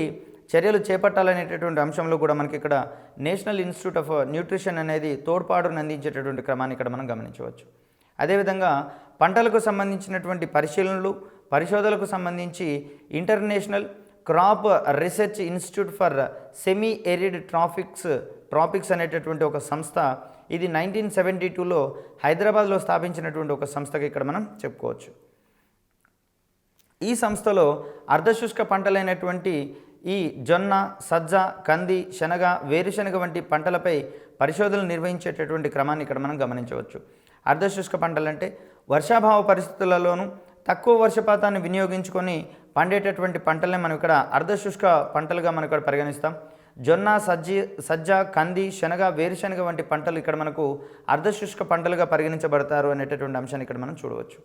చర్యలు చేపట్టాలనేటటువంటి అంశంలో కూడా మనకి ఇక్కడ నేషనల్ ఇన్స్టిట్యూట్ ఆఫ్ న్యూట్రిషన్ అనేది తోడ్పాటును అందించేటటువంటి క్రమాన్ని ఇక్కడ మనం గమనించవచ్చు. అదేవిధంగా పంటలకు సంబంధించినటువంటి పరిశీలనలు పరిశోధనలకు సంబంధించి international crop research institute for semi arid tropics అనేటటువంటి ఒక సంస్థ, ఇది 1972లో హైదరాబాద్లో స్థాపించినటువంటి ఒక సంస్థగా ఇక్కడ మనం చెప్పుకోవచ్చు. ఈ సంస్థలో అర్ధశుష్క పంటలైనటువంటి ఈ జొన్న, సజ్జ, కంది, శనగ, వేరుశనగ వంటి పంటలపై పరిశోధనలు నిర్వహించేటటువంటి క్రమాన్ని ఇక్కడ మనం గమనించవచ్చు. అర్ధశుష్క పంటలంటే వర్షాభావ పరిస్థితులలోనూ తక్కువ వర్షపాతాన్ని వినియోగించుకొని పండేటటువంటి పంటలనే మనం ఇక్కడ అర్ధశుష్క పంటలుగా మనం ఇక్కడ పరిగణిస్తాం. జొన్న, సజ్జ, కంది, శనగ, వేరుశనగ వంటి పంటలు ఇక్కడ మనకు అర్ధశుష్క పంటలుగా పరిగణించబడతారు అనేటటువంటి అంశాన్ని ఇక్కడ మనం చూడవచ్చు.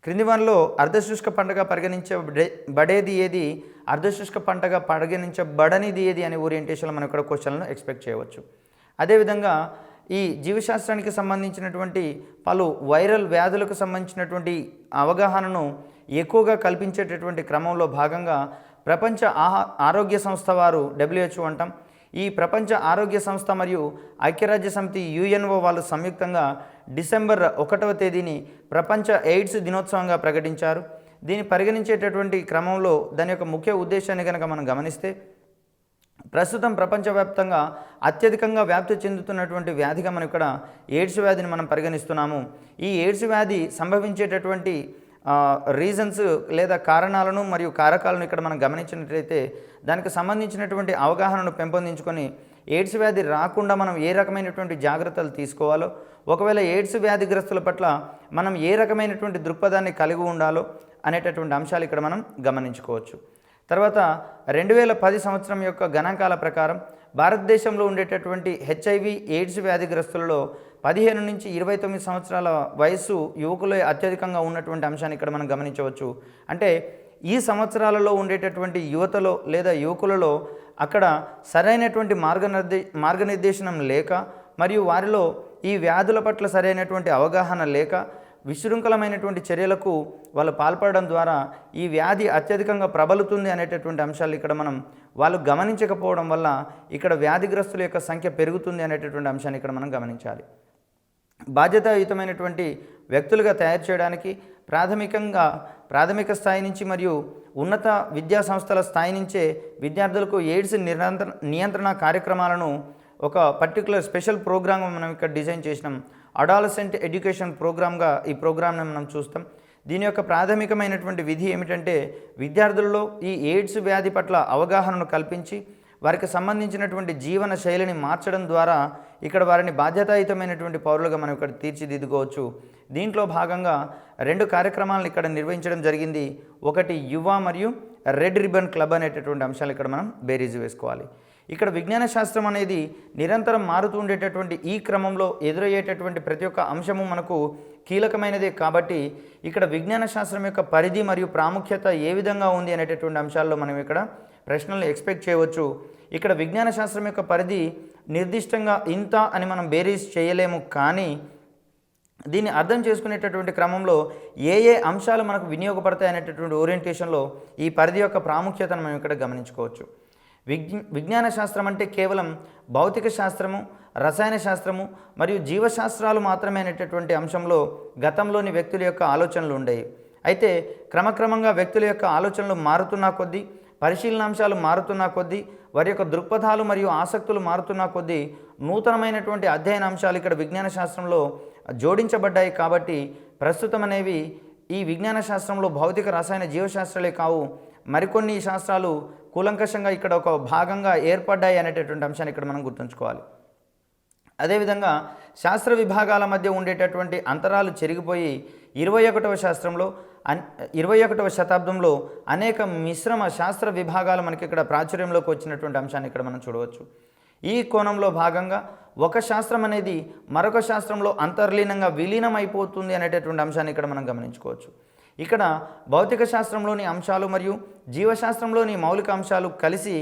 క్రింది వారిలో అర్ధశుష్క పంటగా పరిగణించబడేది ఏది, అర్ధశుష్క పంటగా పరిగణించబడనిది ఏది అనే ఓరియంటేషన్లో మనం ఇక్కడ క్వశ్చన్లను ఎక్స్పెక్ట్ చేయవచ్చు. అదేవిధంగా ఈ జీవశాస్త్రానికి సంబంధించినటువంటి పలు వైరల్ వ్యాధులకు సంబంధించినటువంటి అవగాహనను ఎక్కువగా కల్పించేటటువంటి క్రమంలో భాగంగా ప్రపంచ ఆరోగ్య సంస్థ వారు WHO అంటాం, ఈ ప్రపంచ ఆరోగ్య సంస్థ మరియు ఐక్యరాజ్య సమితి UNO వాళ్ళు సంయుక్తంగా డిసెంబర్ 1వ తేదీని ప్రపంచ ఎయిడ్స్ దినోత్సవంగా ప్రకటించారు. దీన్ని పరిగణించేటటువంటి క్రమంలో దాని యొక్క ముఖ్య ఉద్దేశాన్ని కనుక మనం గమనిస్తే, ప్రస్తుతం ప్రపంచవ్యాప్తంగా అత్యధికంగా వ్యాప్తి చెందుతున్నటువంటి వ్యాధిగా మనం ఇక్కడ ఎయిడ్స్ వ్యాధిని మనం పరిగణిస్తున్నాము. ఈ ఎయిడ్స్ వ్యాధి సంభవించేటటువంటి రీజన్స్ లేదా కారణాలను మరియు కారకాలను ఇక్కడ మనం గమనించినట్లయితే దానికి సంబంధించినటువంటి అవగాహనను పెంపొందించుకొని ఎయిడ్స్ వ్యాధి రాకుండా మనం ఏ రకమైనటువంటి జాగ్రత్తలు తీసుకోవాలో, ఒకవేళ ఎయిడ్స్ వ్యాధిగ్రస్తుల పట్ల మనం ఏ రకమైనటువంటి దృక్పథాన్ని కలిగి ఉండాలో అనేటటువంటి అంశాలు ఇక్కడ మనం గమనించుకోవచ్చు. తర్వాత 2010 సంవత్సరం యొక్క గణాంకాల ప్రకారం భారతదేశంలో ఉండేటటువంటి HIV ఎయిడ్స్ వ్యాధిగ్రస్తులలో 15 నుంచి 29 సంవత్సరాల వయసు యువకులే అత్యధికంగా ఉన్నటువంటి అంశాన్ని ఇక్కడ మనం గమనించవచ్చు. అంటే ఈ సంవత్సరాలలో ఉండేటటువంటి యువతలో లేదా యువకులలో అక్కడ సరైనటువంటి మార్గనిర్దేశనం లేక మరియు వారిలో ఈ వ్యాధుల పట్ల సరైనటువంటి అవగాహన లేక విశృంఖలమైనటువంటి చర్యలకు వాళ్ళు పాల్పడడం ద్వారా ఈ వ్యాధి అత్యధికంగా ప్రబలుతుంది అనేటటువంటి అంశాలు ఇక్కడ మనం వాళ్ళు గమనించకపోవడం వల్ల ఇక్కడ వ్యాధిగ్రస్తుల యొక్క సంఖ్య పెరుగుతుంది అనేటటువంటి అంశాన్ని ఇక్కడ మనం గమనించాలి. బాధ్యతాయుతమైనటువంటి వ్యక్తులుగా తయారు చేయడానికి ప్రాథమిక స్థాయి నుంచి మరియు ఉన్నత విద్యా సంస్థల స్థాయి నుంచే విద్యార్థులకు ఎయిడ్స్ నియంత్రణ కార్యక్రమాలను ఒక పర్టికులర్ స్పెషల్ ప్రోగ్రామ్ మనం ఇక్కడ డిజైన్ చేసినాం. అడాలసెంట్ ఎడ్యుకేషన్ ప్రోగ్రామ్గా ఈ ప్రోగ్రామ్ని మనం చూస్తాం. దీని యొక్క ప్రాథమికమైనటువంటి విధి ఏమిటంటే విద్యార్థుల్లో ఈ ఎయిడ్స్ వ్యాధి పట్ల అవగాహనను కల్పించి వారికి సంబంధించినటువంటి జీవన శైలిని మార్చడం ద్వారా ఇక్కడ వారిని బాధ్యతాయుతమైనటువంటి పౌరులుగా మనం ఇక్కడ తీర్చిదిద్దుకోవచ్చు. దీంట్లో భాగంగా 2 కార్యక్రమాలను ఇక్కడ నిర్వహించడం జరిగింది. ఒకటి యువ మరియు రెడ్ రిబన్ క్లబ్ అనేటటువంటి అంశాలు ఇక్కడ మనం బేరీజు వేసుకోవాలి. ఇక్కడ విజ్ఞాన శాస్త్రం అనేది నిరంతరం మారుతూ ఉండేటటువంటి ఈ క్రమంలో ఎదురయ్యేటటువంటి ప్రతి ఒక్క అంశము మనకు కీలకమైనదే కాబట్టి ఇక్కడ విజ్ఞాన శాస్త్రం యొక్క పరిధి మరియు ప్రాముఖ్యత ఏ విధంగా ఉంది అనేటటువంటి అంశాల్లో మనం ఇక్కడ ప్రశ్నలు ఎక్స్పెక్ట్ చేయవచ్చు. ఇక్కడ విజ్ఞాన శాస్త్రం యొక్క పరిధి నిర్దిష్టంగా ఇంత అని మనం బేరీజ్ చేయలేము, కానీ దీన్ని అర్థం చేసుకునేటటువంటి క్రమంలో ఏ అంశాలు మనకు వినియోగపడతాయి అనేటటువంటి ఓరియంటేషన్లో ఈ పరిధి యొక్క ప్రాముఖ్యతను మనం ఇక్కడ గమనించుకోవచ్చు. విజ్ఞాన శాస్త్రం అంటే కేవలం భౌతిక శాస్త్రము, రసాయన శాస్త్రము మరియు జీవశాస్త్రాలు మాత్రమే అనేటటువంటి అంశంలో గతంలోని వ్యక్తుల యొక్క ఆలోచనలు ఉండేవి. అయితే క్రమక్రమంగా వ్యక్తుల యొక్క ఆలోచనలు మారుతున్న కొద్దీ, పరిశీలనాంశాలు మారుతున్న కొద్దీ, వారి యొక్క దృక్పథాలు మరియు ఆసక్తులు మారుతున్న కొద్దీ నూతనమైనటువంటి అధ్యయన అంశాలు ఇక్కడ విజ్ఞాన శాస్త్రంలో జోడించబడ్డాయి. కాబట్టి ప్రస్తుతం అనేవి ఈ విజ్ఞాన శాస్త్రంలో భౌతిక, రసాయన, జీవశాస్త్రాలే కావు, మరికొన్ని శాస్త్రాలు కూలంకషంగా ఇక్కడ ఒక భాగంగా ఏర్పడ్డాయి అనేటటువంటి అంశాన్ని ఇక్కడ మనం గుర్తుంచుకోవాలి. అదేవిధంగా శాస్త్ర విభాగాల మధ్య ఉండేటటువంటి అంతరాలు చెరిగిపోయి 21వ శాస్త్రంలో అన్ 21వ శతాబ్దంలో అనేక మిశ్రమ శాస్త్ర విభాగాలు మనకి ఇక్కడ ప్రాచుర్యంలోకి వచ్చినటువంటి అంశాన్ని ఇక్కడ మనం చూడవచ్చు. ఈ కోణంలో భాగంగా ఒక శాస్త్రం అనేది మరొక శాస్త్రంలో అంతర్లీనంగా విలీనం అయిపోతుంది అనేటటువంటి అంశాన్ని ఇక్కడ మనం గమనించుకోవచ్చు. ఇక్కడ భౌతిక శాస్త్రంలోని అంశాలు మరియు జీవశాస్త్రంలోని మౌలిక అంశాలు కలిసి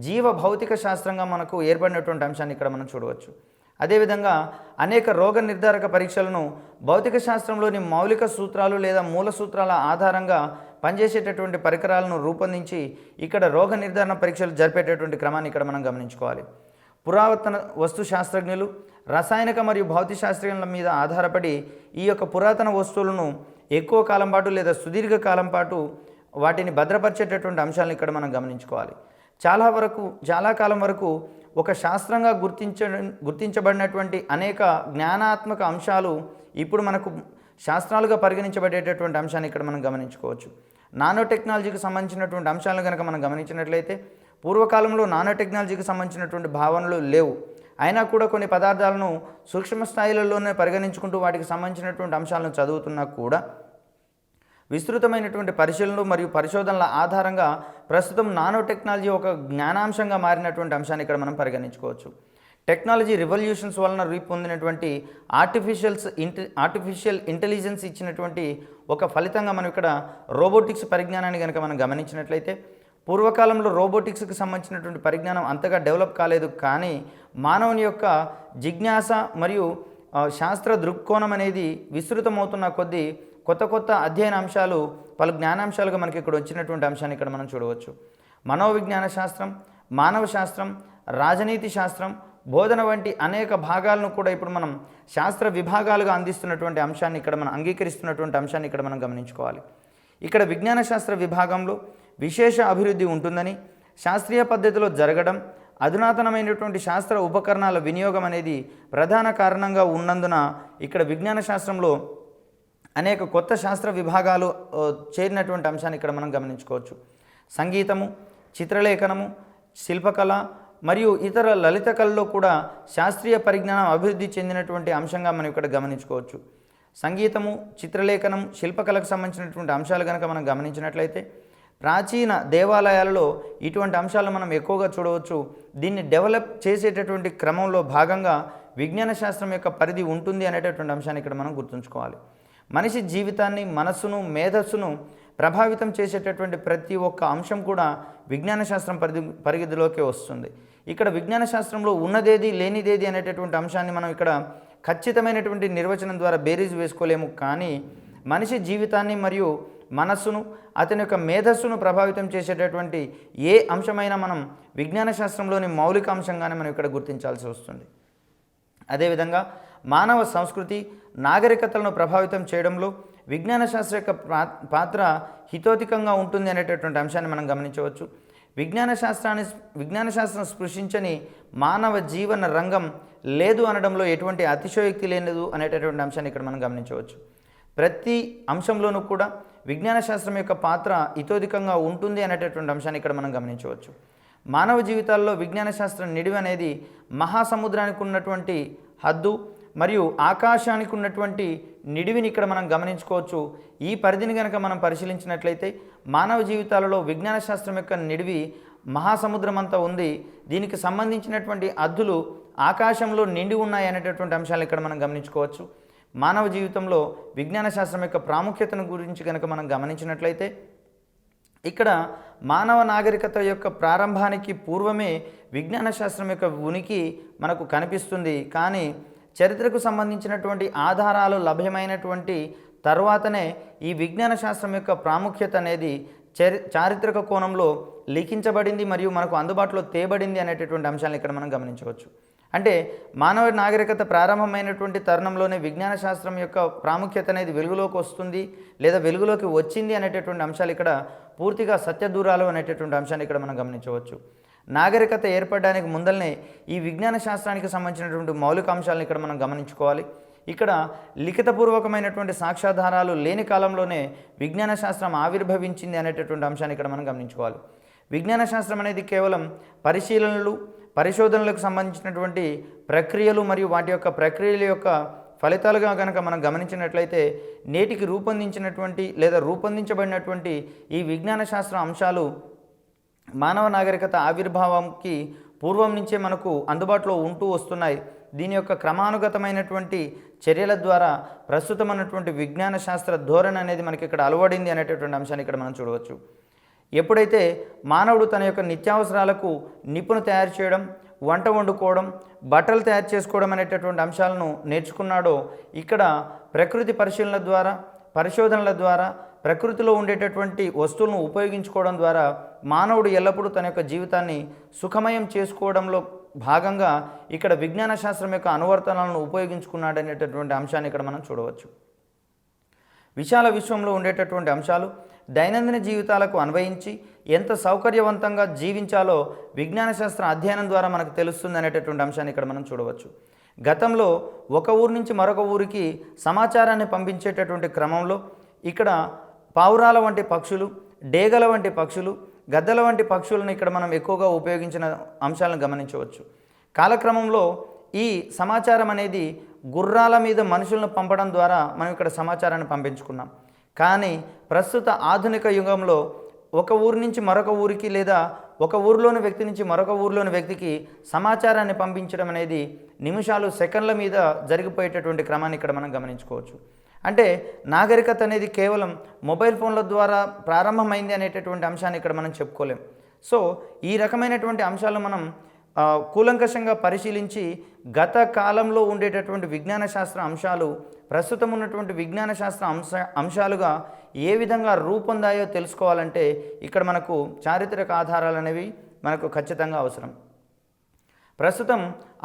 జీవ భౌతిక శాస్త్రంగా మనకు ఏర్పడినటువంటి అంశాన్ని ఇక్కడ మనం చూడవచ్చు. అదేవిధంగా అనేక రోగ నిర్ధారక పరీక్షలను భౌతిక శాస్త్రంలోని మౌలిక సూత్రాలు లేదా మూల సూత్రాల ఆధారంగా పనిచేసేటటువంటి పరికరాలను రూపొందించి ఇక్కడ రోగ నిర్ధారణ పరీక్షలు జరిపేటటువంటి క్రమాన్ని ఇక్కడ మనం గమనించుకోవాలి. పురాతన వస్తు శాస్త్రజ్ఞులు రసాయనిక మరియు భౌతిక శాస్త్రజ్ఞుల మీద ఆధారపడి ఈ యొక్క పురాతన వస్తువులను ఎక్కువ కాలం పాటు లేదా సుదీర్ఘ కాలం పాటు వాటిని భద్రపరిచేటటువంటి అంశాలను ఇక్కడ మనం గమనించుకోవాలి. చాలా కాలం వరకు ఒక శాస్త్రంగా గుర్తించబడినటువంటి అనేక జ్ఞానాత్మక అంశాలు ఇప్పుడు మనకు శాస్త్రాలుగా పరిగణించబడేటటువంటి అంశాన్ని ఇక్కడ మనం గమనించుకోవచ్చు. నానో టెక్నాలజీకి సంబంధించినటువంటి అంశాలను కనుక మనం గమనించినట్లయితే పూర్వకాలంలో నానో టెక్నాలజీకి సంబంధించినటువంటి భావనలు లేవు. అయినా కూడా కొన్ని పదార్థాలను సూక్ష్మ స్థాయిలలోనే పరిగణించుకుంటూ వాటికి సంబంధించినటువంటి అంశాలను చదువుతున్నా కూడా విస్తృతమైనటువంటి పరిశీలనలు మరియు పరిశోధనల ఆధారంగా ప్రస్తుతం నానో టెక్నాలజీ ఒక జ్ఞానాంశంగా మారినటువంటి అంశాన్ని ఇక్కడ మనం పరిగణించుకోవచ్చు. టెక్నాలజీ రివల్యూషన్స్ వలన రూపొందినటువంటి ఆర్టిఫిషియల్ ఇంటెలిజెన్స్ ఇచ్చినటువంటి ఒక ఫలితంగా మనం ఇక్కడ రోబోటిక్స్ పరిజ్ఞానాన్ని కనుక మనం గమనించినట్లయితే పూర్వకాలంలో రోబోటిక్స్కి సంబంధించినటువంటి పరిజ్ఞానం అంతగా డెవలప్ కాలేదు. కానీ మానవుని యొక్క జిజ్ఞాస మరియు శాస్త్ర దృక్కోణం అనేది విస్తృతమవుతున్న కొద్దీ కొత్త అధ్యయన అంశాలు పలు జ్ఞానాంశాలుగా మనకి ఇక్కడ వచ్చినటువంటి అంశాన్ని ఇక్కడ మనం చూడవచ్చు. మనోవిజ్ఞాన శాస్త్రం, మానవ శాస్త్రం, రాజనీతి శాస్త్రం, బోధన వంటి అనేక భాగాలను కూడా ఇప్పుడు మనం శాస్త్ర విభాగాలుగా అందిస్తున్నటువంటి అంశాన్ని ఇక్కడ మనం అంగీకరిస్తున్నటువంటి అంశాన్ని ఇక్కడ మనం గమనించుకోవాలి. ఇక్కడ విజ్ఞాన శాస్త్ర విభాగంలో విశేష అభివృద్ధి ఉంటుందని, శాస్త్రీయ పద్ధతిలో జరగడం, అధునాతనమైనటువంటి శాస్త్ర ఉపకరణాల వినియోగం అనేది ప్రధాన కారణంగా ఉన్నందున ఇక్కడ విజ్ఞాన శాస్త్రంలో అనేక కొత్త శాస్త్ర విభాగాలు చేరినటువంటి అంశాన్ని ఇక్కడ మనం గమనించుకోవచ్చు. సంగీతము, చిత్రలేఖనము, శిల్పకళ మరియు ఇతర లలిత కళల్లో కూడా శాస్త్రీయ పరిజ్ఞానం అభివృద్ధి చెందినటువంటి అంశంగా మనం ఇక్కడ గమనించుకోవచ్చు. సంగీతము, చిత్రలేఖనం, శిల్పకళకు సంబంధించినటువంటి అంశాలు కనుక మనం గమనించినట్లయితే ప్రాచీన దేవాలయాలలో ఇటువంటి అంశాలను మనం ఎక్కువగా చూడవచ్చు. దీన్ని డెవలప్ చేసేటటువంటి క్రమంలో భాగంగా విజ్ఞాన శాస్త్రం యొక్క పరిధి ఉంటుంది అనేటటువంటి అంశాన్ని ఇక్కడ మనం గుర్తుంచుకోవాలి. మనిషి జీవితాన్ని, మనస్సును, మేధస్సును ప్రభావితం చేసేటటువంటి ప్రతి ఒక్క అంశం కూడా విజ్ఞాన శాస్త్రం పరిధిలోకి వస్తుంది. ఇక్కడ విజ్ఞాన శాస్త్రంలో ఉన్నదేది లేనిదేది అనేటటువంటి అంశాన్ని మనం ఇక్కడ ఖచ్చితమైనటువంటి నిర్వచనం ద్వారా బేరీజు వేసుకోలేము. కానీ మనిషి జీవితాన్ని మరియు మనస్సును, అతని యొక్క మేధస్సును ప్రభావితం చేసేటటువంటి ఏ అంశమైనా మనం విజ్ఞాన శాస్త్రంలోని మౌలిక అంశంగానే మనం ఇక్కడ గుర్తించాల్సి వస్తుంది. అదేవిధంగా మానవ సంస్కృతి, నాగరికతలను ప్రభావితం చేయడంలో విజ్ఞాన శాస్త్రం యొక్క పాత్ర హితోధికంగా ఉంటుంది అనేటటువంటి అంశాన్ని మనం గమనించవచ్చు. విజ్ఞాన శాస్త్రం స్పృశించని మానవ జీవన రంగం లేదు అనడంలో ఎటువంటి అతిశయోక్తి లేదు అనేటటువంటి అంశాన్ని ఇక్కడ మనం గమనించవచ్చు. ప్రతి అంశంలోనూ కూడా విజ్ఞాన శాస్త్రం యొక్క పాత్ర ఇతోధికంగా ఉంటుంది అనేటటువంటి అంశాన్ని ఇక్కడ మనం గమనించవచ్చు. మానవ జీవితాల్లో విజ్ఞాన శాస్త్రం నిడివి అనేది మహాసముద్రానికి ఉన్నటువంటి హద్దు మరియు ఆకాశానికి ఉన్నటువంటి నిడివిని ఇక్కడ మనం గమనించుకోవచ్చు. ఈ పరిధిని కనుక మనం పరిశీలించినట్లయితే మానవ జీవితాలలో విజ్ఞాన శాస్త్రం యొక్క నిడివి మహాసముద్రం అంతా ఉంది. దీనికి సంబంధించినటువంటి హద్దులు ఆకాశంలో నిండి ఉన్నాయి అనేటటువంటి అంశాలు ఇక్కడ మనం గమనించుకోవచ్చు. మానవ జీవితంలో విజ్ఞాన శాస్త్రం యొక్క ప్రాముఖ్యతను గురించి కనుక మనం గమనించినట్లయితే ఇక్కడ మానవ నాగరికత యొక్క ప్రారంభానికి పూర్వమే విజ్ఞాన శాస్త్రం యొక్క ఉనికి మనకు కనిపిస్తుంది. కానీ చరిత్రకు సంబంధించినటువంటి ఆధారాలు లభ్యమైనటువంటి తర్వాతనే ఈ విజ్ఞాన శాస్త్రం యొక్క ప్రాముఖ్యత అనేది చారిత్రక కోణంలో లిఖించబడింది మరియు మనకు అందుబాటులో తేబడింది అనేటటువంటి అంశాలను ఇక్కడ మనం గమనించవచ్చు. అంటే మానవ నాగరికత ప్రారంభమైనటువంటి తరుణంలోనే విజ్ఞాన శాస్త్రం యొక్క ప్రాముఖ్యత అనేది వెలుగులోకి వస్తుంది లేదా వెలుగులోకి వచ్చింది అనేటటువంటి అంశాలు ఇక్కడ పూర్తిగా సత్యదూరాలు అనేటటువంటి అంశాన్ని ఇక్కడ మనం గమనించవచ్చు. నాగరికత ఏర్పడడానికి ముందలనే ఈ విజ్ఞాన శాస్త్రానికి సంబంధించినటువంటి మౌలిక అంశాలను ఇక్కడ మనం గమనించుకోవాలి. ఇక్కడ లిఖితపూర్వకమైనటువంటి సాక్ష్యాధారాలు లేని కాలంలోనే విజ్ఞాన శాస్త్రం ఆవిర్భవించింది అనేటటువంటి అంశాన్ని ఇక్కడ మనం గమనించుకోవాలి. విజ్ఞాన శాస్త్రం అనేది కేవలం పరిశోధనలకు సంబంధించినటువంటి ప్రక్రియలు మరియు వాటి యొక్క ప్రక్రియల యొక్క ఫలితాలుగా కనుక మనం గమనించినట్లయితే నేటికి రూపొందించినటువంటి లేదా రూపొందించబడినటువంటి ఈ విజ్ఞాన శాస్త్ర అంశాలు మానవ నాగరికత ఆవిర్భావంకి పూర్వం నుంచే మనకు అందుబాటులో ఉంటూ వస్తున్నాయి. దీని యొక్క క్రమానుగతమైనటువంటి చర్యల ద్వారా ప్రస్తుతం అన్నటువంటి విజ్ఞాన శాస్త్ర ధోరణి అనేది మనకి ఇక్కడ అలవడింది అనేటటువంటి అంశాన్ని ఇక్కడ మనం చూడవచ్చు. ఎప్పుడైతే మానవుడు తన యొక్క నిత్యావసరాలకు నిపుణు తయారు చేయడం, వంట వండుకోవడం, బట్టలు తయారు చేసుకోవడం అనేటటువంటి అంశాలను నేర్చుకున్నాడో, ఇక్కడ ప్రకృతి పరిశీలన ద్వారా, పరిశోధనల ద్వారా, ప్రకృతిలో ఉండేటటువంటి వస్తువులను ఉపయోగించుకోవడం ద్వారా మానవుడు ఎల్లప్పుడూ తన యొక్క జీవితాన్ని సుఖమయం చేసుకోవడంలో భాగంగా ఇక్కడ విజ్ఞాన శాస్త్రం యొక్క అనువర్తనాలను ఉపయోగించుకున్నాడనేటటువంటి అంశాన్ని ఇక్కడ మనం చూడవచ్చు. విశాల విశ్వంలో ఉండేటటువంటి అంశాలు దైనందిన జీవితాలకు అన్వయించి ఎంత సౌకర్యవంతంగా జీవించాలో విజ్ఞాన శాస్త్ర అధ్యయనం ద్వారా మనకు తెలుస్తుంది అనేటటువంటి అంశాన్ని ఇక్కడ మనం చూడవచ్చు. గతంలో ఒక ఊరు నుంచి మరొక ఊరికి సమాచారాన్ని పంపించేటటువంటి క్రమంలో ఇక్కడ పావురాల వంటి పక్షులు, డేగల వంటి పక్షులు, గద్దల వంటి పక్షులను ఇక్కడ మనం ఎక్కువగా ఉపయోగించిన అంశాలను గమనించవచ్చు. కాలక్రమంలో ఈ సమాచారం అనేది గుర్రాల మీద మనుషులను పంపడం ద్వారా మనం ఇక్కడ సమాచారాన్ని పంపించుకున్నాం. కానీ ప్రస్తుత ఆధునిక యుగంలో ఒక ఊరి నుంచి మరొక ఊరికి లేదా ఒక ఊరిలోని వ్యక్తి నుంచి మరొక ఊరిలోని వ్యక్తికి సమాచారాన్ని పంపించడం అనేది నిమిషాలు, సెకండ్ల మీద జరిగిపోయేటటువంటి క్రమాన్ని ఇక్కడ మనం గమనించుకోవచ్చు. అంటే నాగరికత అనేది కేవలం మొబైల్ ఫోన్ల ద్వారా ప్రారంభమైంది అనేటటువంటి అంశాన్ని ఇక్కడ మనం చెప్పుకోలేం. సో ఈ రకమైనటువంటి అంశాలను మనం కూలంకషంగా పరిశీలించి గత కాలంలో ఉండేటటువంటి విజ్ఞాన శాస్త్ర అంశాలు ప్రస్తుతం ఉన్నటువంటి విజ్ఞాన శాస్త్ర అంశాలుగా ఏ విధంగా రూపొందాయో తెలుసుకోవాలంటే ఇక్కడ మనకు చారిత్రక ఆధారాలు అనేవి మనకు ఖచ్చితంగా అవసరం. ప్రస్తుతం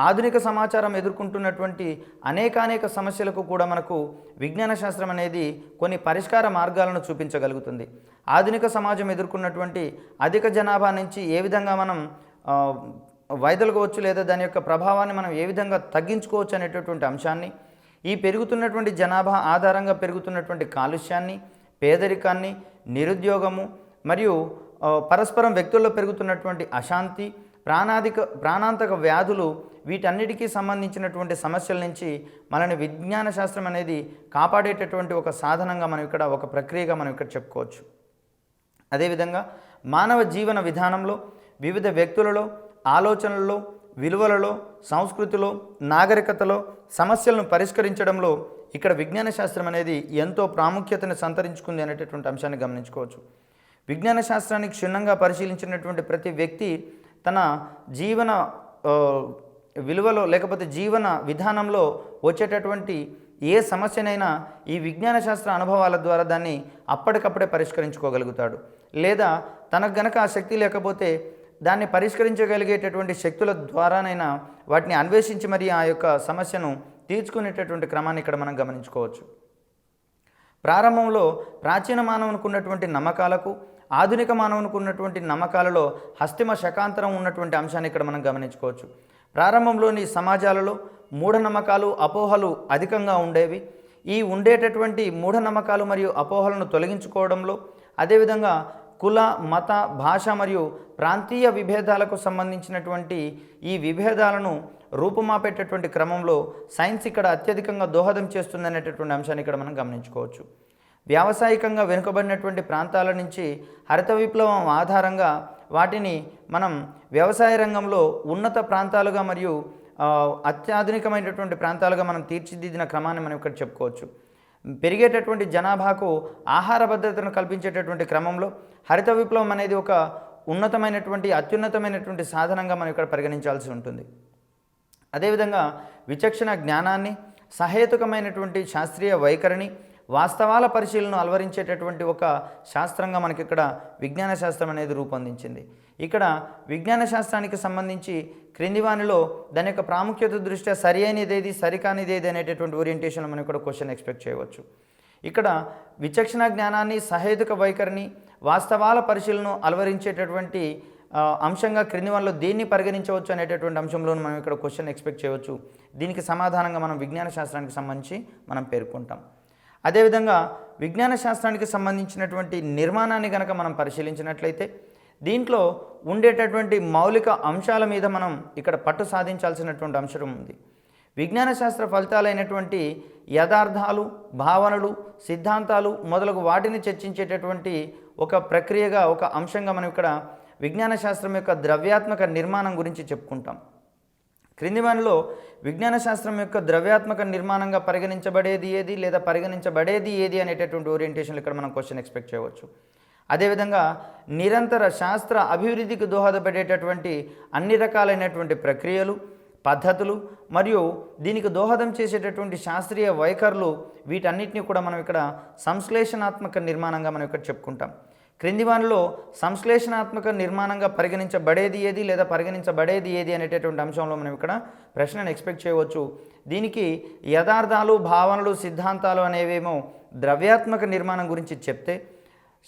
ఆధునిక సమాచారం ఎదుర్కొంటున్నటువంటి అనేక సమస్యలకు కూడా మనకు విజ్ఞాన శాస్త్రం అనేది కొన్ని పరిష్కార మార్గాలను చూపించగలుగుతుంది. ఆధునిక సమాజం ఎదుర్కొన్నటువంటి అధిక జనాభా నుంచి ఏ విధంగా మనం వైదొలగవచ్చు లేదా దాని యొక్క ప్రభావాన్ని మనం ఏ విధంగా తగ్గించుకోవచ్చు అనేటటువంటి అంశాన్ని, ఈ పెరుగుతున్నటువంటి జనాభా ఆధారంగా పెరుగుతున్నటువంటి కాలుష్యాన్ని, పేదరికాన్ని, నిరుద్యోగము మరియు పరస్పరం వ్యక్తుల్లో పెరుగుతున్నటువంటి అశాంతి, ప్రాణాంతక వ్యాధులు, వీటన్నిటికీ సంబంధించినటువంటి సమస్యల నుంచి మనని విజ్ఞాన శాస్త్రం అనేది కాపాడేటటువంటి ఒక సాధనంగా మనం ఇక్కడ, ఒక ప్రక్రియగా మనం ఇక్కడ చెప్పుకోవచ్చు. అదేవిధంగా మానవ జీవన విధానంలో వివిధ వ్యక్తులలో, ఆలోచనలలో, విలువలలో, సంస్కృతిలో, నాగరికతలో సమస్యలను పరిష్కరించడంలో ఇక్కడ విజ్ఞాన శాస్త్రం అనేది ఎంతో ప్రాముఖ్యతను సంతరించుకుంది అనేటటువంటి అంశాన్ని గమనించుకోవచ్చు. విజ్ఞాన శాస్త్రాన్ని క్షుణ్ణంగా పరిశీలించినటువంటి ప్రతి వ్యక్తి తన జీవన విలువలో లేకపోతే జీవన విధానంలో వచ్చేటటువంటి ఏ సమస్యనైనా ఈ విజ్ఞాన శాస్త్ర అనుభవాల ద్వారా దాన్ని అప్పటికప్పుడే పరిష్కరించుకోగలుగుతాడు. లేదా తనకు గనక ఆ శక్తి లేకపోతే దాన్ని పరిష్కరించగలిగేటటువంటి శక్తుల ద్వారానైనా వాటిని అన్వేషించి మరి ఆ యొక్క సమస్యను తీర్చుకునేటటువంటి క్రమాన్ని ఇక్కడ మనం గమనించుకోవచ్చు. ప్రారంభంలో ప్రాచీన మానవునికి ఉన్నటువంటి నమ్మకాలకు, ఆధునిక మానవునికి ఉన్నటువంటి నమ్మకాలలో హస్తిమ శకాంతరం ఉన్నటువంటి అంశాన్ని ఇక్కడ మనం గమనించుకోవచ్చు. ప్రారంభంలోని సమాజాలలో మూఢనమ్మకాలు, అపోహలు అధికంగా ఉండేవి. ఈ ఉండేటటువంటి మూఢనమ్మకాలు మరియు అపోహలను తొలగించుకోవడంలో, అదేవిధంగా కుల, మత, భాష మరియు ప్రాంతీయ విభేదాలకు సంబంధించినటువంటి ఈ విభేదాలను రూపుమాపేటటువంటి క్రమంలో సైన్స్ ఇక్కడ అత్యధికంగా దోహదం చేస్తుందనేటటువంటి అంశాన్ని ఇక్కడ మనం గమనించుకోవచ్చు. వ్యావసాయికంగా వెనుకబడినటువంటి ప్రాంతాల నుంచి హరిత విప్లవం ఆధారంగా వాటిని మనం వ్యవసాయ రంగంలో ఉన్నత ప్రాంతాలుగా మరియు అత్యాధునికమైనటువంటి ప్రాంతాలుగా మనం తీర్చిదిద్దిన క్రమాన్ని మనం ఇక్కడ చెప్పుకోవచ్చు. పెరిగేటటువంటి జనాభాకు ఆహార భద్రతను కల్పించేటటువంటి క్రమంలో హరిత విప్లవం అనేది ఒక ఉన్నతమైనటువంటి, అత్యున్నతమైనటువంటి సాధనంగా మనం ఇక్కడ పరిగణించాల్సి ఉంటుంది. అదేవిధంగా విచక్షణ జ్ఞానాన్ని, సహేతుకమైనటువంటి శాస్త్రీయ వైఖరిని, వాస్తవాల పరిశీలనను అలవరించేటటువంటి ఒక శాస్త్రంగా మనకి ఇక్కడ విజ్ఞాన శాస్త్రం అనేది రూపొందించింది. ఇక్కడ విజ్ఞాన శాస్త్రానికి సంబంధించి క్రింది వానిలో దాని యొక్క ప్రాముఖ్యత దృష్ట్యా సరి అయినదేది, సరికానిదేది అనేటటువంటి ఓరియంటేషన్లో మనం ఇక్కడ క్వశ్చన్ ఎక్స్పెక్ట్ చేయవచ్చు. ఇక్కడ విచక్షణ జ్ఞానాన్ని, సహేతుక వైఖరిని, వాస్తవాల పరిశీలనను అలవరించేటటువంటి అంశంగా క్రింది వానిలో దేన్ని పరిగణించవచ్చు అనేటటువంటి అంశంలో మనం ఇక్కడ క్వశ్చన్ ఎక్స్పెక్ట్ చేయవచ్చు. దీనికి సమాధానంగా మనం విజ్ఞాన శాస్త్రానికి సంబంధించి మనం పేర్కొంటాం. అదేవిధంగా విజ్ఞాన శాస్త్రానికి సంబంధించినటువంటి నిర్మాణాన్ని కనుక మనం పరిశీలించినట్లయితే దీంట్లో ఉండేటటువంటి మౌలిక అంశాల మీద మనం ఇక్కడ పట్టు సాధించాల్సినటువంటి అంశం ఉంది. విజ్ఞాన శాస్త్ర ఫలితాలైనటువంటి యథార్థాలు, భావనలు, సిద్ధాంతాలు మొదలగు వాటిని చర్చించేటటువంటి ఒక ప్రక్రియగా, ఒక అంశంగా మనం ఇక్కడ విజ్ఞాన శాస్త్రం యొక్క ద్రవ్యాత్మక నిర్మాణం గురించి చెప్పుకుంటాం. క్రింది వానిలో విజ్ఞాన శాస్త్రం యొక్క ద్రవ్యాత్మక నిర్మాణంగా పరిగణించబడేది ఏది లేదా పరిగణించబడేది ఏది అనేటటువంటి ఓరియంటేషన్లు ఇక్కడ మనం క్వశ్చన్ ఎక్స్పెక్ట్ చేయవచ్చు. అదేవిధంగా నిరంతర శాస్త్ర అభివృద్ధికి దోహదపడేటటువంటి అన్ని రకాలైనటువంటి ప్రక్రియలు, పద్ధతులు మరియు దీనికి దోహదం చేసేటటువంటి శాస్త్రీయ వైఖరులు, వీటన్నిటిని కూడా మనం ఇక్కడ సంశ్లేషణాత్మక నిర్మాణంగా మనం ఇక్కడ చెప్పుకుంటాం. క్రింది వానిలో సంశ్లేషణాత్మక నిర్మాణంగా పరిగణించబడేది ఏది లేదా పరిగణించబడేది ఏది అనేటటువంటి అంశంలో మనం ఇక్కడ ప్రశ్నను ఎక్స్పెక్ట్ చేయవచ్చు. దీనికి యథార్థాలు, భావనలు, సిద్ధాంతాలు అనేవేమో ద్రవ్యాత్మక నిర్మాణం గురించి చెప్తే,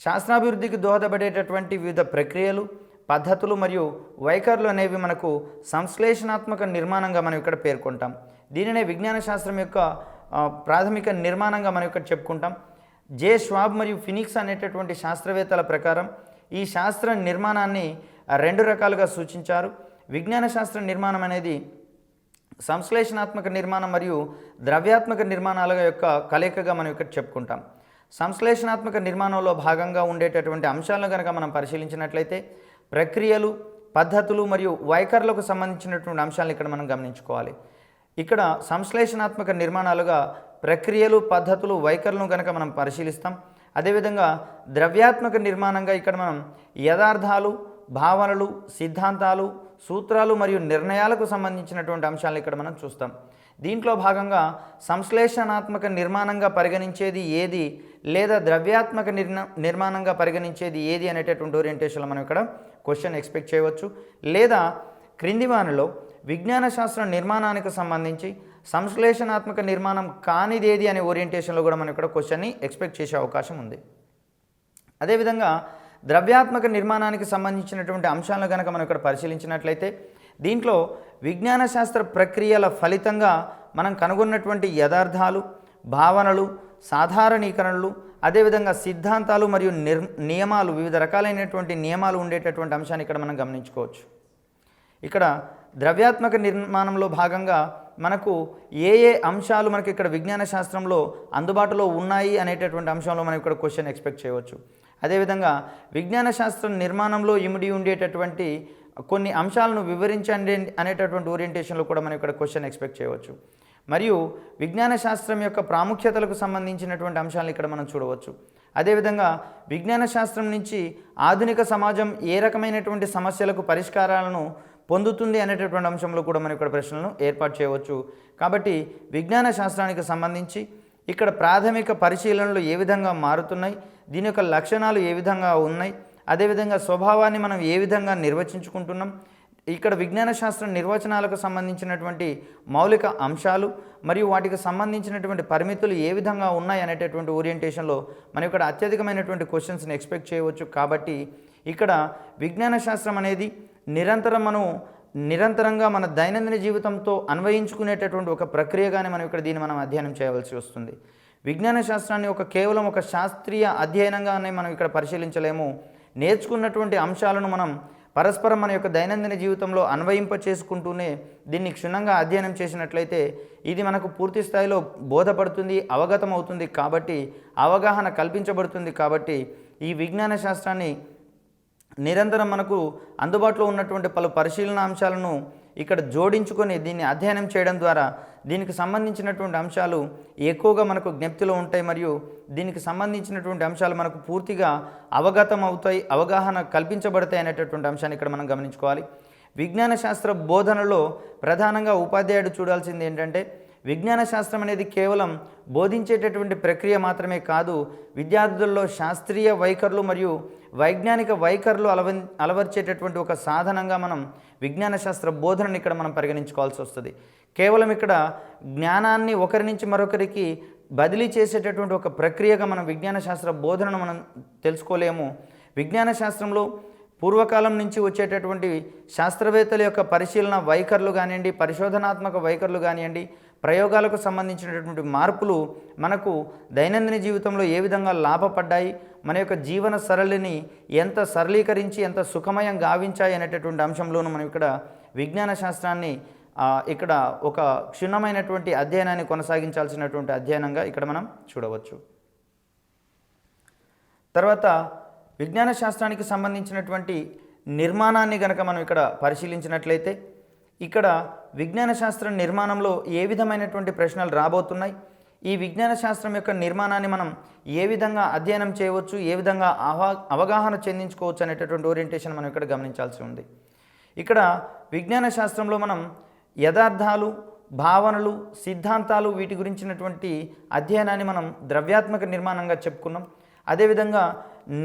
శాస్త్రాభివృద్ధికి దోహదపడేటటువంటి వివిధ ప్రక్రియలు, పద్ధతులు మరియు వైఖరులు అనేవి మనకు సంశ్లేషణాత్మక నిర్మాణంగా మనం ఇక్కడ పేర్కొంటాం. దీనినే విజ్ఞాన శాస్త్రం యొక్క ప్రాథమిక నిర్మాణంగా మనం ఇక్కడ చెప్పుకుంటాం. జే ష్వాబ్ మరియు ఫినిక్స్ అనేటటువంటి శాస్త్రవేత్తల ప్రకారం ఈ శాస్త్ర నిర్మాణాన్ని రెండు రకాలుగా సూచించారు. విజ్ఞాన శాస్త్ర నిర్మాణం అనేది సంశ్లేషణాత్మక నిర్మాణం మరియు ద్రవ్యాత్మక నిర్మాణాల యొక్క కలయికగా మనం ఇక్కడ చెప్పుకుంటాం. సంశ్లేషణాత్మక నిర్మాణంలో భాగంగా ఉండేటటువంటి అంశాలను కనుక మనం పరిశీలించినట్లయితే ప్రక్రియలు, పద్ధతులు మరియు వైఖరులకు సంబంధించినటువంటి అంశాలను ఇక్కడ మనం గమనించుకోవాలి. ఇక్కడ సంశ్లేషణాత్మక నిర్మాణాలుగా ప్రక్రియలు, పద్ధతులు, వైఖరులను కనుక మనం పరిశీలిస్తాం. అదేవిధంగా ద్రవ్యాత్మక నిర్మాణంగా ఇక్కడ మనం యథార్థాలు, భావనలు, సిద్ధాంతాలు, సూత్రాలు మరియు నిర్ణయాలకు సంబంధించినటువంటి అంశాలను ఇక్కడ మనం చూస్తాం. దీంట్లో భాగంగా సంశ్లేషణాత్మక నిర్మాణంగా పరిగణించేది ఏది లేదా ద్రవ్యాత్మక నిర్మాణంగా పరిగణించేది ఏది అనేటటువంటి ఓరియంటేషన్లో మనం ఇక్కడ క్వశ్చన్ ఎక్స్పెక్ట్ చేయవచ్చు. లేదా క్రింది వానిలో విజ్ఞాన శాస్త్ర నిర్మాణానికి సంబంధించి సంశ్లేషణాత్మక నిర్మాణం కానిదేది అనే ఓరియంటేషన్లో కూడా మనం ఇక్కడ క్వశ్చన్ని ఎక్స్పెక్ట్ చేసే అవకాశం ఉంది. అదేవిధంగా ద్రవ్యాత్మక నిర్మాణానికి సంబంధించినటువంటి అంశాలను కనుక మనం ఇక్కడ పరిశీలించినట్లయితే దీంట్లో విజ్ఞాన శాస్త్ర ప్రక్రియల ఫలితంగా మనం కనుగొన్నటువంటి యథార్థాలు, భావనలు, సాధారణీకరణలు, అదేవిధంగా సిద్ధాంతాలు మరియు నియమాలు, వివిధ రకాలైనటువంటి నియమాలు ఉండేటటువంటి అంశాన్ని ఇక్కడ మనం గమనించుకోవచ్చు. ఇక్కడ ద్రవ్యాత్మక నిర్మాణంలో భాగంగా మనకు ఏ ఏ అంశాలు మనకి ఇక్కడ విజ్ఞాన శాస్త్రంలో అందుబాటులో ఉన్నాయి అనేటటువంటి అంశంలో మనం ఇక్కడ క్వశ్చన్ ఎక్స్పెక్ట్ చేయవచ్చు. అదేవిధంగా విజ్ఞాన శాస్త్ర నిర్మాణంలో ఇమిడి ఉండేటటువంటి కొన్ని అంశాలను వివరించండి అనేటటువంటి ఓరియంటేషన్లో కూడా మనం ఇక్కడ క్వశ్చన్ ఎక్స్పెక్ట్ చేయవచ్చు. మరియు విజ్ఞాన శాస్త్రం యొక్క ప్రాముఖ్యతలకు సంబంధించినటువంటి అంశాలను ఇక్కడ మనం చూడవచ్చు. అదేవిధంగా విజ్ఞాన శాస్త్రం నుంచి ఆధునిక సమాజం ఏ రకమైనటువంటి సమస్యలకు పరిష్కారాలను పొందుతుంది అనేటటువంటి అంశంలో కూడా మనం ఇక్కడ ప్రశ్నలను ఏర్పాటు చేయవచ్చు. కాబట్టి విజ్ఞాన శాస్త్రానికి సంబంధించి ఇక్కడ ప్రాథమిక పరిశీలనలు ఏ విధంగా మారుతున్నాయి, దీని యొక్క లక్షణాలు ఏ విధంగా ఉన్నాయి, అదేవిధంగా స్వభావాన్ని మనం ఏ విధంగా నిర్వచించుకుంటున్నాం, ఇక్కడ విజ్ఞాన శాస్త్ర నిర్వచనాలకు సంబంధించినటువంటి మౌలిక అంశాలు మరియు వాటికి సంబంధించినటువంటి పరిమితులు ఏ విధంగా ఉన్నాయి అనేటటువంటి ఓరియంటేషన్లో మనం ఇక్కడ అత్యధికమైనటువంటి క్వశ్చన్స్ని ఎక్స్పెక్ట్ చేయవచ్చు. కాబట్టి ఇక్కడ విజ్ఞాన శాస్త్రం అనేది నిరంతరంగా మన దైనందిన జీవితంతో అన్వయించుకునేటటువంటి ఒక ప్రక్రియగానే మనం ఇక్కడ దీన్ని మనం అధ్యయనం చేయవలసి వస్తుంది. విజ్ఞాన శాస్త్రాన్ని కేవలం ఒక శాస్త్రీయ అధ్యయనంగానే మనం ఇక్కడ పరిశీలించలేము. నేర్చుకున్నటువంటి అంశాలను మనం పరస్పరం మన యొక్క దైనందిన జీవితంలో అన్వయింప చేసుకుంటూనే దీన్ని క్షుణ్ణంగా అధ్యయనం చేసినట్లయితే ఇది మనకు పూర్తి స్థాయిలో బోధపడుతుంది, అవగతం అవుతుంది. కాబట్టి అవగాహన కల్పించబడుతుంది. కాబట్టి ఈ విజ్ఞాన శాస్త్రాన్ని నిరంతరం మనకు అందుబాటులో ఉన్నటువంటి పలు పరిశీలన అంశాలను ఇక్కడ జోడించుకొని దీన్ని అధ్యయనం చేయడం ద్వారా దీనికి సంబంధించినటువంటి అంశాలు ఎక్కువగా మనకు జ్ఞప్తిలో ఉంటాయి మరియు దీనికి సంబంధించినటువంటి అంశాలు మనకు పూర్తిగా అవగతం అవుతాయి, అవగాహన కల్పించబడతాయి అనేటటువంటి అంశాన్ని ఇక్కడ మనం గమనించుకోవాలి. విజ్ఞాన శాస్త్ర బోధనలో ప్రధానంగా ఉపాధ్యాయుడు చూడాల్సింది ఏంటంటే విజ్ఞాన శాస్త్రం అనేది కేవలం బోధించేటటువంటి ప్రక్రియ మాత్రమే కాదు, విద్యార్థుల్లో శాస్త్రీయ వైఖరులు మరియు వైజ్ఞానిక వైఖరులు అలవర్చేటటువంటి ఒక సాధనంగా మనం విజ్ఞాన శాస్త్ర బోధనని ఇక్కడ మనం పరిగణించుకోవాల్సి వస్తుంది. కేవలం ఇక్కడ జ్ఞానాన్ని ఒకరి నుంచి మరొకరికి బదిలీ చేసేటటువంటి ఒక ప్రక్రియగా మనం విజ్ఞాన శాస్త్ర బోధనను మనం తెలుసుకోలేము. విజ్ఞాన శాస్త్రంలో పూర్వకాలం నుంచి వచ్చేటటువంటి శాస్త్రవేత్తల యొక్క పరిశీలన వైఖరులు కానివ్వండి, పరిశోధనాత్మక వైఖరులు కానివ్వండి, ప్రయోగాలకు సంబంధించినటువంటి మార్పులు మనకు దైనందిన జీవితంలో ఏ విధంగా లాభపడ్డాయి, మన యొక్క జీవన సరళిని ఎంత సరళీకరించి ఎంత సుఖమయం గావించాయి అనేటటువంటి అంశంలోనూ మనం ఇక్కడ విజ్ఞాన శాస్త్రాన్ని ఇక్కడ ఒక క్షుణ్ణమైనటువంటి అధ్యయనాన్ని కొనసాగించాల్సినటువంటి అధ్యయనంగా ఇక్కడ మనం చూడవచ్చు. తర్వాత విజ్ఞాన శాస్త్రానికి సంబంధించినటువంటి నిర్మాణాన్ని గనక మనం ఇక్కడ పరిశీలించినట్లయితే ఇక్కడ విజ్ఞాన శాస్త్రం నిర్మాణంలో ఏ విధమైనటువంటి ప్రశ్నలు రాబోతున్నాయి, ఈ విజ్ఞాన శాస్త్రం యొక్క నిర్మాణాన్ని మనం ఏ విధంగా అధ్యయనం చేయవచ్చు, ఏ విధంగా అవగాహన చెందించుకోవచ్చు అనేటటువంటి ఓరియంటేషన్ మనం ఇక్కడ గమనించాల్సి ఉంది. ఇక్కడ విజ్ఞాన శాస్త్రంలో మనం యథార్థాలు, భావనలు, సిద్ధాంతాలు వీటి గురించినటువంటి అధ్యయనాన్ని మనం ద్రవ్యాత్మక నిర్మాణంగా చెప్పుకున్నాం. అదేవిధంగా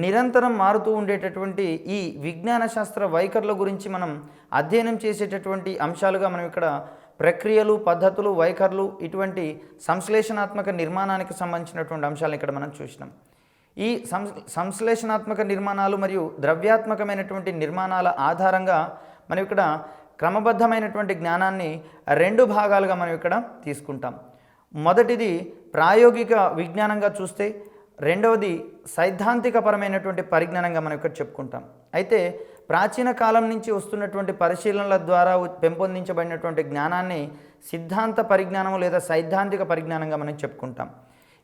నిరంతరం మారుతూ ఉండేటటువంటి ఈ విజ్ఞాన శాస్త్ర వైఖరుల గురించి మనం అధ్యయనం చేసేటటువంటి అంశాలుగా మనం ఇక్కడ ప్రక్రియలు, పద్ధతులు, వైఖరులు ఇటువంటి సంశ్లేషణాత్మక నిర్మాణానికి సంబంధించినటువంటి అంశాలను ఇక్కడ మనం చూసినాం. ఈ సంశ్లేషణాత్మక నిర్మాణాలు మరియు ద్రవ్యాత్మకమైనటువంటి నిర్మాణాల ఆధారంగా మనం ఇక్కడ క్రమబద్ధమైనటువంటి జ్ఞానాన్ని 2 భాగాలుగా మనం ఇక్కడ తీసుకుంటాం. మొదటిది ప్రాయోగిక విజ్ఞానంగా చూస్తే, రెండవది సైద్ధాంతికపరమైనటువంటి పరిజ్ఞానంగా మనం ఇక్కడ చెప్పుకుంటాం. అయితే ప్రాచీన కాలం నుంచి వస్తున్నటువంటి పరిశీలనల ద్వారా పెంపొందించబడినటువంటి జ్ఞానాన్ని సిద్ధాంత పరిజ్ఞానం లేదా సైద్ధాంతిక పరిజ్ఞానంగా మనం చెప్పుకుంటాం.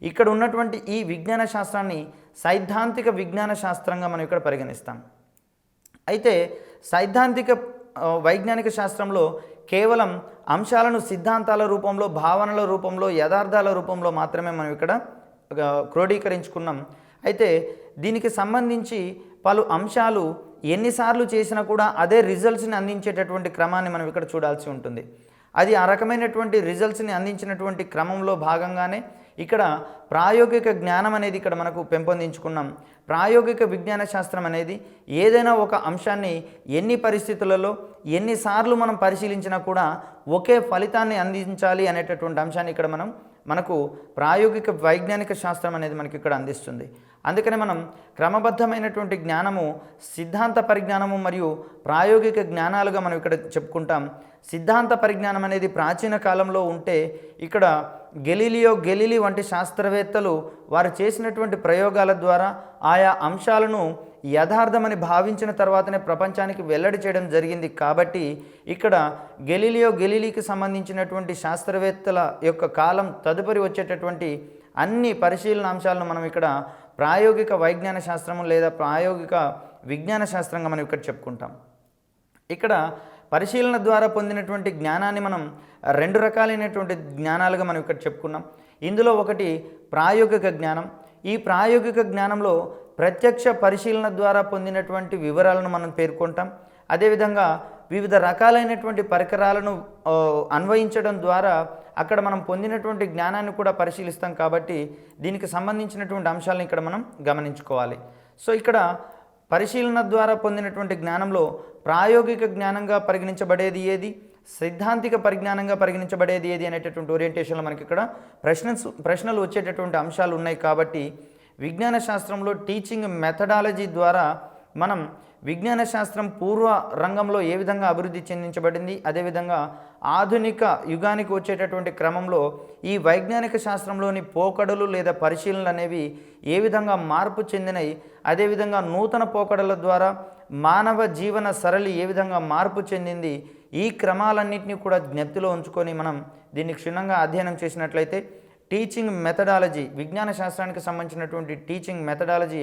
ఇక్కడ ఉన్నటువంటి ఈ విజ్ఞాన శాస్త్రాన్ని సైద్ధాంతిక విజ్ఞాన శాస్త్రంగా మనం ఇక్కడ పరిగణిస్తాం. అయితే సైద్ధాంతిక వైజ్ఞానిక శాస్త్రంలో కేవలం అంశాలను సిద్ధాంతాల రూపంలో, భావనల రూపంలో, యథార్థాల రూపంలో మాత్రమే మనం ఇక్కడ క్రోడీకరించుకున్నాం. అయితే దీనికి సంబంధించి పలు అంశాలు ఎన్నిసార్లు చేసినా కూడా అదే రిజల్ట్స్ని అందించేటటువంటి క్రమాన్ని మనం ఇక్కడ చూడాల్సి ఉంటుంది. అది ఆ రకమైనటువంటి రిజల్ట్స్ని అందించినటువంటి క్రమంలో భాగంగానే ఇక్కడ ప్రాయోగిక జ్ఞానం అనేది ఇక్కడ మనకు పెంపొందించుకున్నాం. ప్రాయోగిక విజ్ఞాన శాస్త్రం అనేది ఏదైనా ఒక అంశాన్ని ఎన్ని పరిస్థితులలో ఎన్నిసార్లు మనం పరిశీలించినా కూడా ఒకే ఫలితాన్ని అందించాలి అనేటటువంటి అంశాన్ని ఇక్కడ మనకు ప్రాయోగిక వైజ్ఞానిక శాస్త్రం అనేది మనకి ఇక్కడ అందిస్తుంది. అందుకనే మనం క్రమబద్ధమైనటువంటి జ్ఞానము, సిద్ధాంత పరిజ్ఞానము మరియు ప్రాయోగిక జ్ఞానాలుగా మనం ఇక్కడ చెప్పుకుంటాం. సిద్ధాంత పరిజ్ఞానం అనేది ప్రాచీన కాలంలో ఉంటే ఇక్కడ గెలీలీ వంటి శాస్త్రవేత్తలు వారు చేసినటువంటి ప్రయోగాల ద్వారా ఆయా అంశాలను యథార్థమని భావించిన తర్వాతనే ప్రపంచానికి వెల్లడి చేయడం జరిగింది. కాబట్టి ఇక్కడ గెలీలీకి సంబంధించినటువంటి శాస్త్రవేత్తల యొక్క కాలం తదుపరి వచ్చేటటువంటి అన్ని పరిశీలన అంశాలను మనం ఇక్కడ ప్రాయోగిక వైజ్ఞాన శాస్త్రము లేదా ప్రాయోగిక విజ్ఞాన శాస్త్రంగా మనం ఇక్కడ చెప్పుకుంటాం. ఇక్కడ పరిశీలన ద్వారా పొందినటువంటి జ్ఞానాన్ని మనం 2 రకాలైనటువంటి జ్ఞానాలుగా మనం ఇక్కడ చెప్పుకున్నాం. ఇందులో ఒకటి ప్రాయోగిక జ్ఞానం. ఈ ప్రాయోగిక జ్ఞానంలో ప్రత్యక్ష పరిశీలన ద్వారా పొందినటువంటి వివరాలను మనం పేర్కొంటాం. అదేవిధంగా వివిధ రకాలైనటువంటి పరికరాలను అన్వయించడం ద్వారా అక్కడ మనం పొందినటువంటి జ్ఞానాన్ని కూడా పరిశీలిస్తాం. కాబట్టి దీనికి సంబంధించినటువంటి అంశాలను ఇక్కడ మనం గమనించుకోవాలి. సో ఇక్కడ పరిశీలన ద్వారా పొందినటువంటి జ్ఞానంలో ప్రాయోగిక జ్ఞానంగా పరిగణించబడేది ఏది, సిద్ధాంతిక పరిజ్ఞానంగా పరిగణించబడేది ఏది అనేటటువంటి ఓరియంటేషన్లో మనకి ఇక్కడ ప్రశ్నలు వచ్చేటటువంటి అంశాలు ఉన్నాయి. కాబట్టి విజ్ఞాన శాస్త్రంలో టీచింగ్ మెథడాలజీ ద్వారా మనం విజ్ఞాన శాస్త్రం పూర్వ రంగంలో ఏ విధంగా అభివృద్ధి చెందించబడింది, అదేవిధంగా ఆధునిక యుగానికి వచ్చేటటువంటి క్రమంలో ఈ వైజ్ఞానిక శాస్త్రంలోని పోకడలు లేదా పరిశీలనలు అనేవి ఏ విధంగా మార్పు చెందినాయి, అదేవిధంగా నూతన పోకడల ద్వారా మానవ జీవన సరళి ఏ విధంగా మార్పు చెందింది, ఈ క్రమాలన్నింటినీ కూడా జ్ఞప్తిలో ఉంచుకొని మనం దీన్ని క్షుణ్ణంగా అధ్యయనం చేసినట్లయితే టీచింగ్ మెథడాలజీ, విజ్ఞాన శాస్త్రానికి సంబంధించినటువంటి టీచింగ్ మెథడాలజీ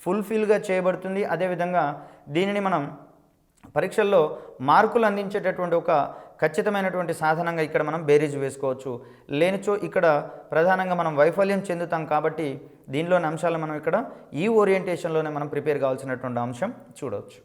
ఫుల్ఫిల్గా చేయబడుతుంది. అదేవిధంగా దీనిని మనం పరీక్షల్లో మార్కులు అందించేటటువంటి ఒక ఖచ్చితమైనటువంటి సాధనంగా ఇక్కడ మనం బేరీజు వేసుకోవచ్చు. లేనిచో ఇక్కడ ప్రధానంగా మనం వైఫల్యం చెందుతాం. కాబట్టి దీనిలోని అంశాలను మనం ఇక్కడ ఈ ఓరియంటేషన్లోనే మనం ప్రిపేర్ కావాల్సినటువంటి అంశం చూడవచ్చు.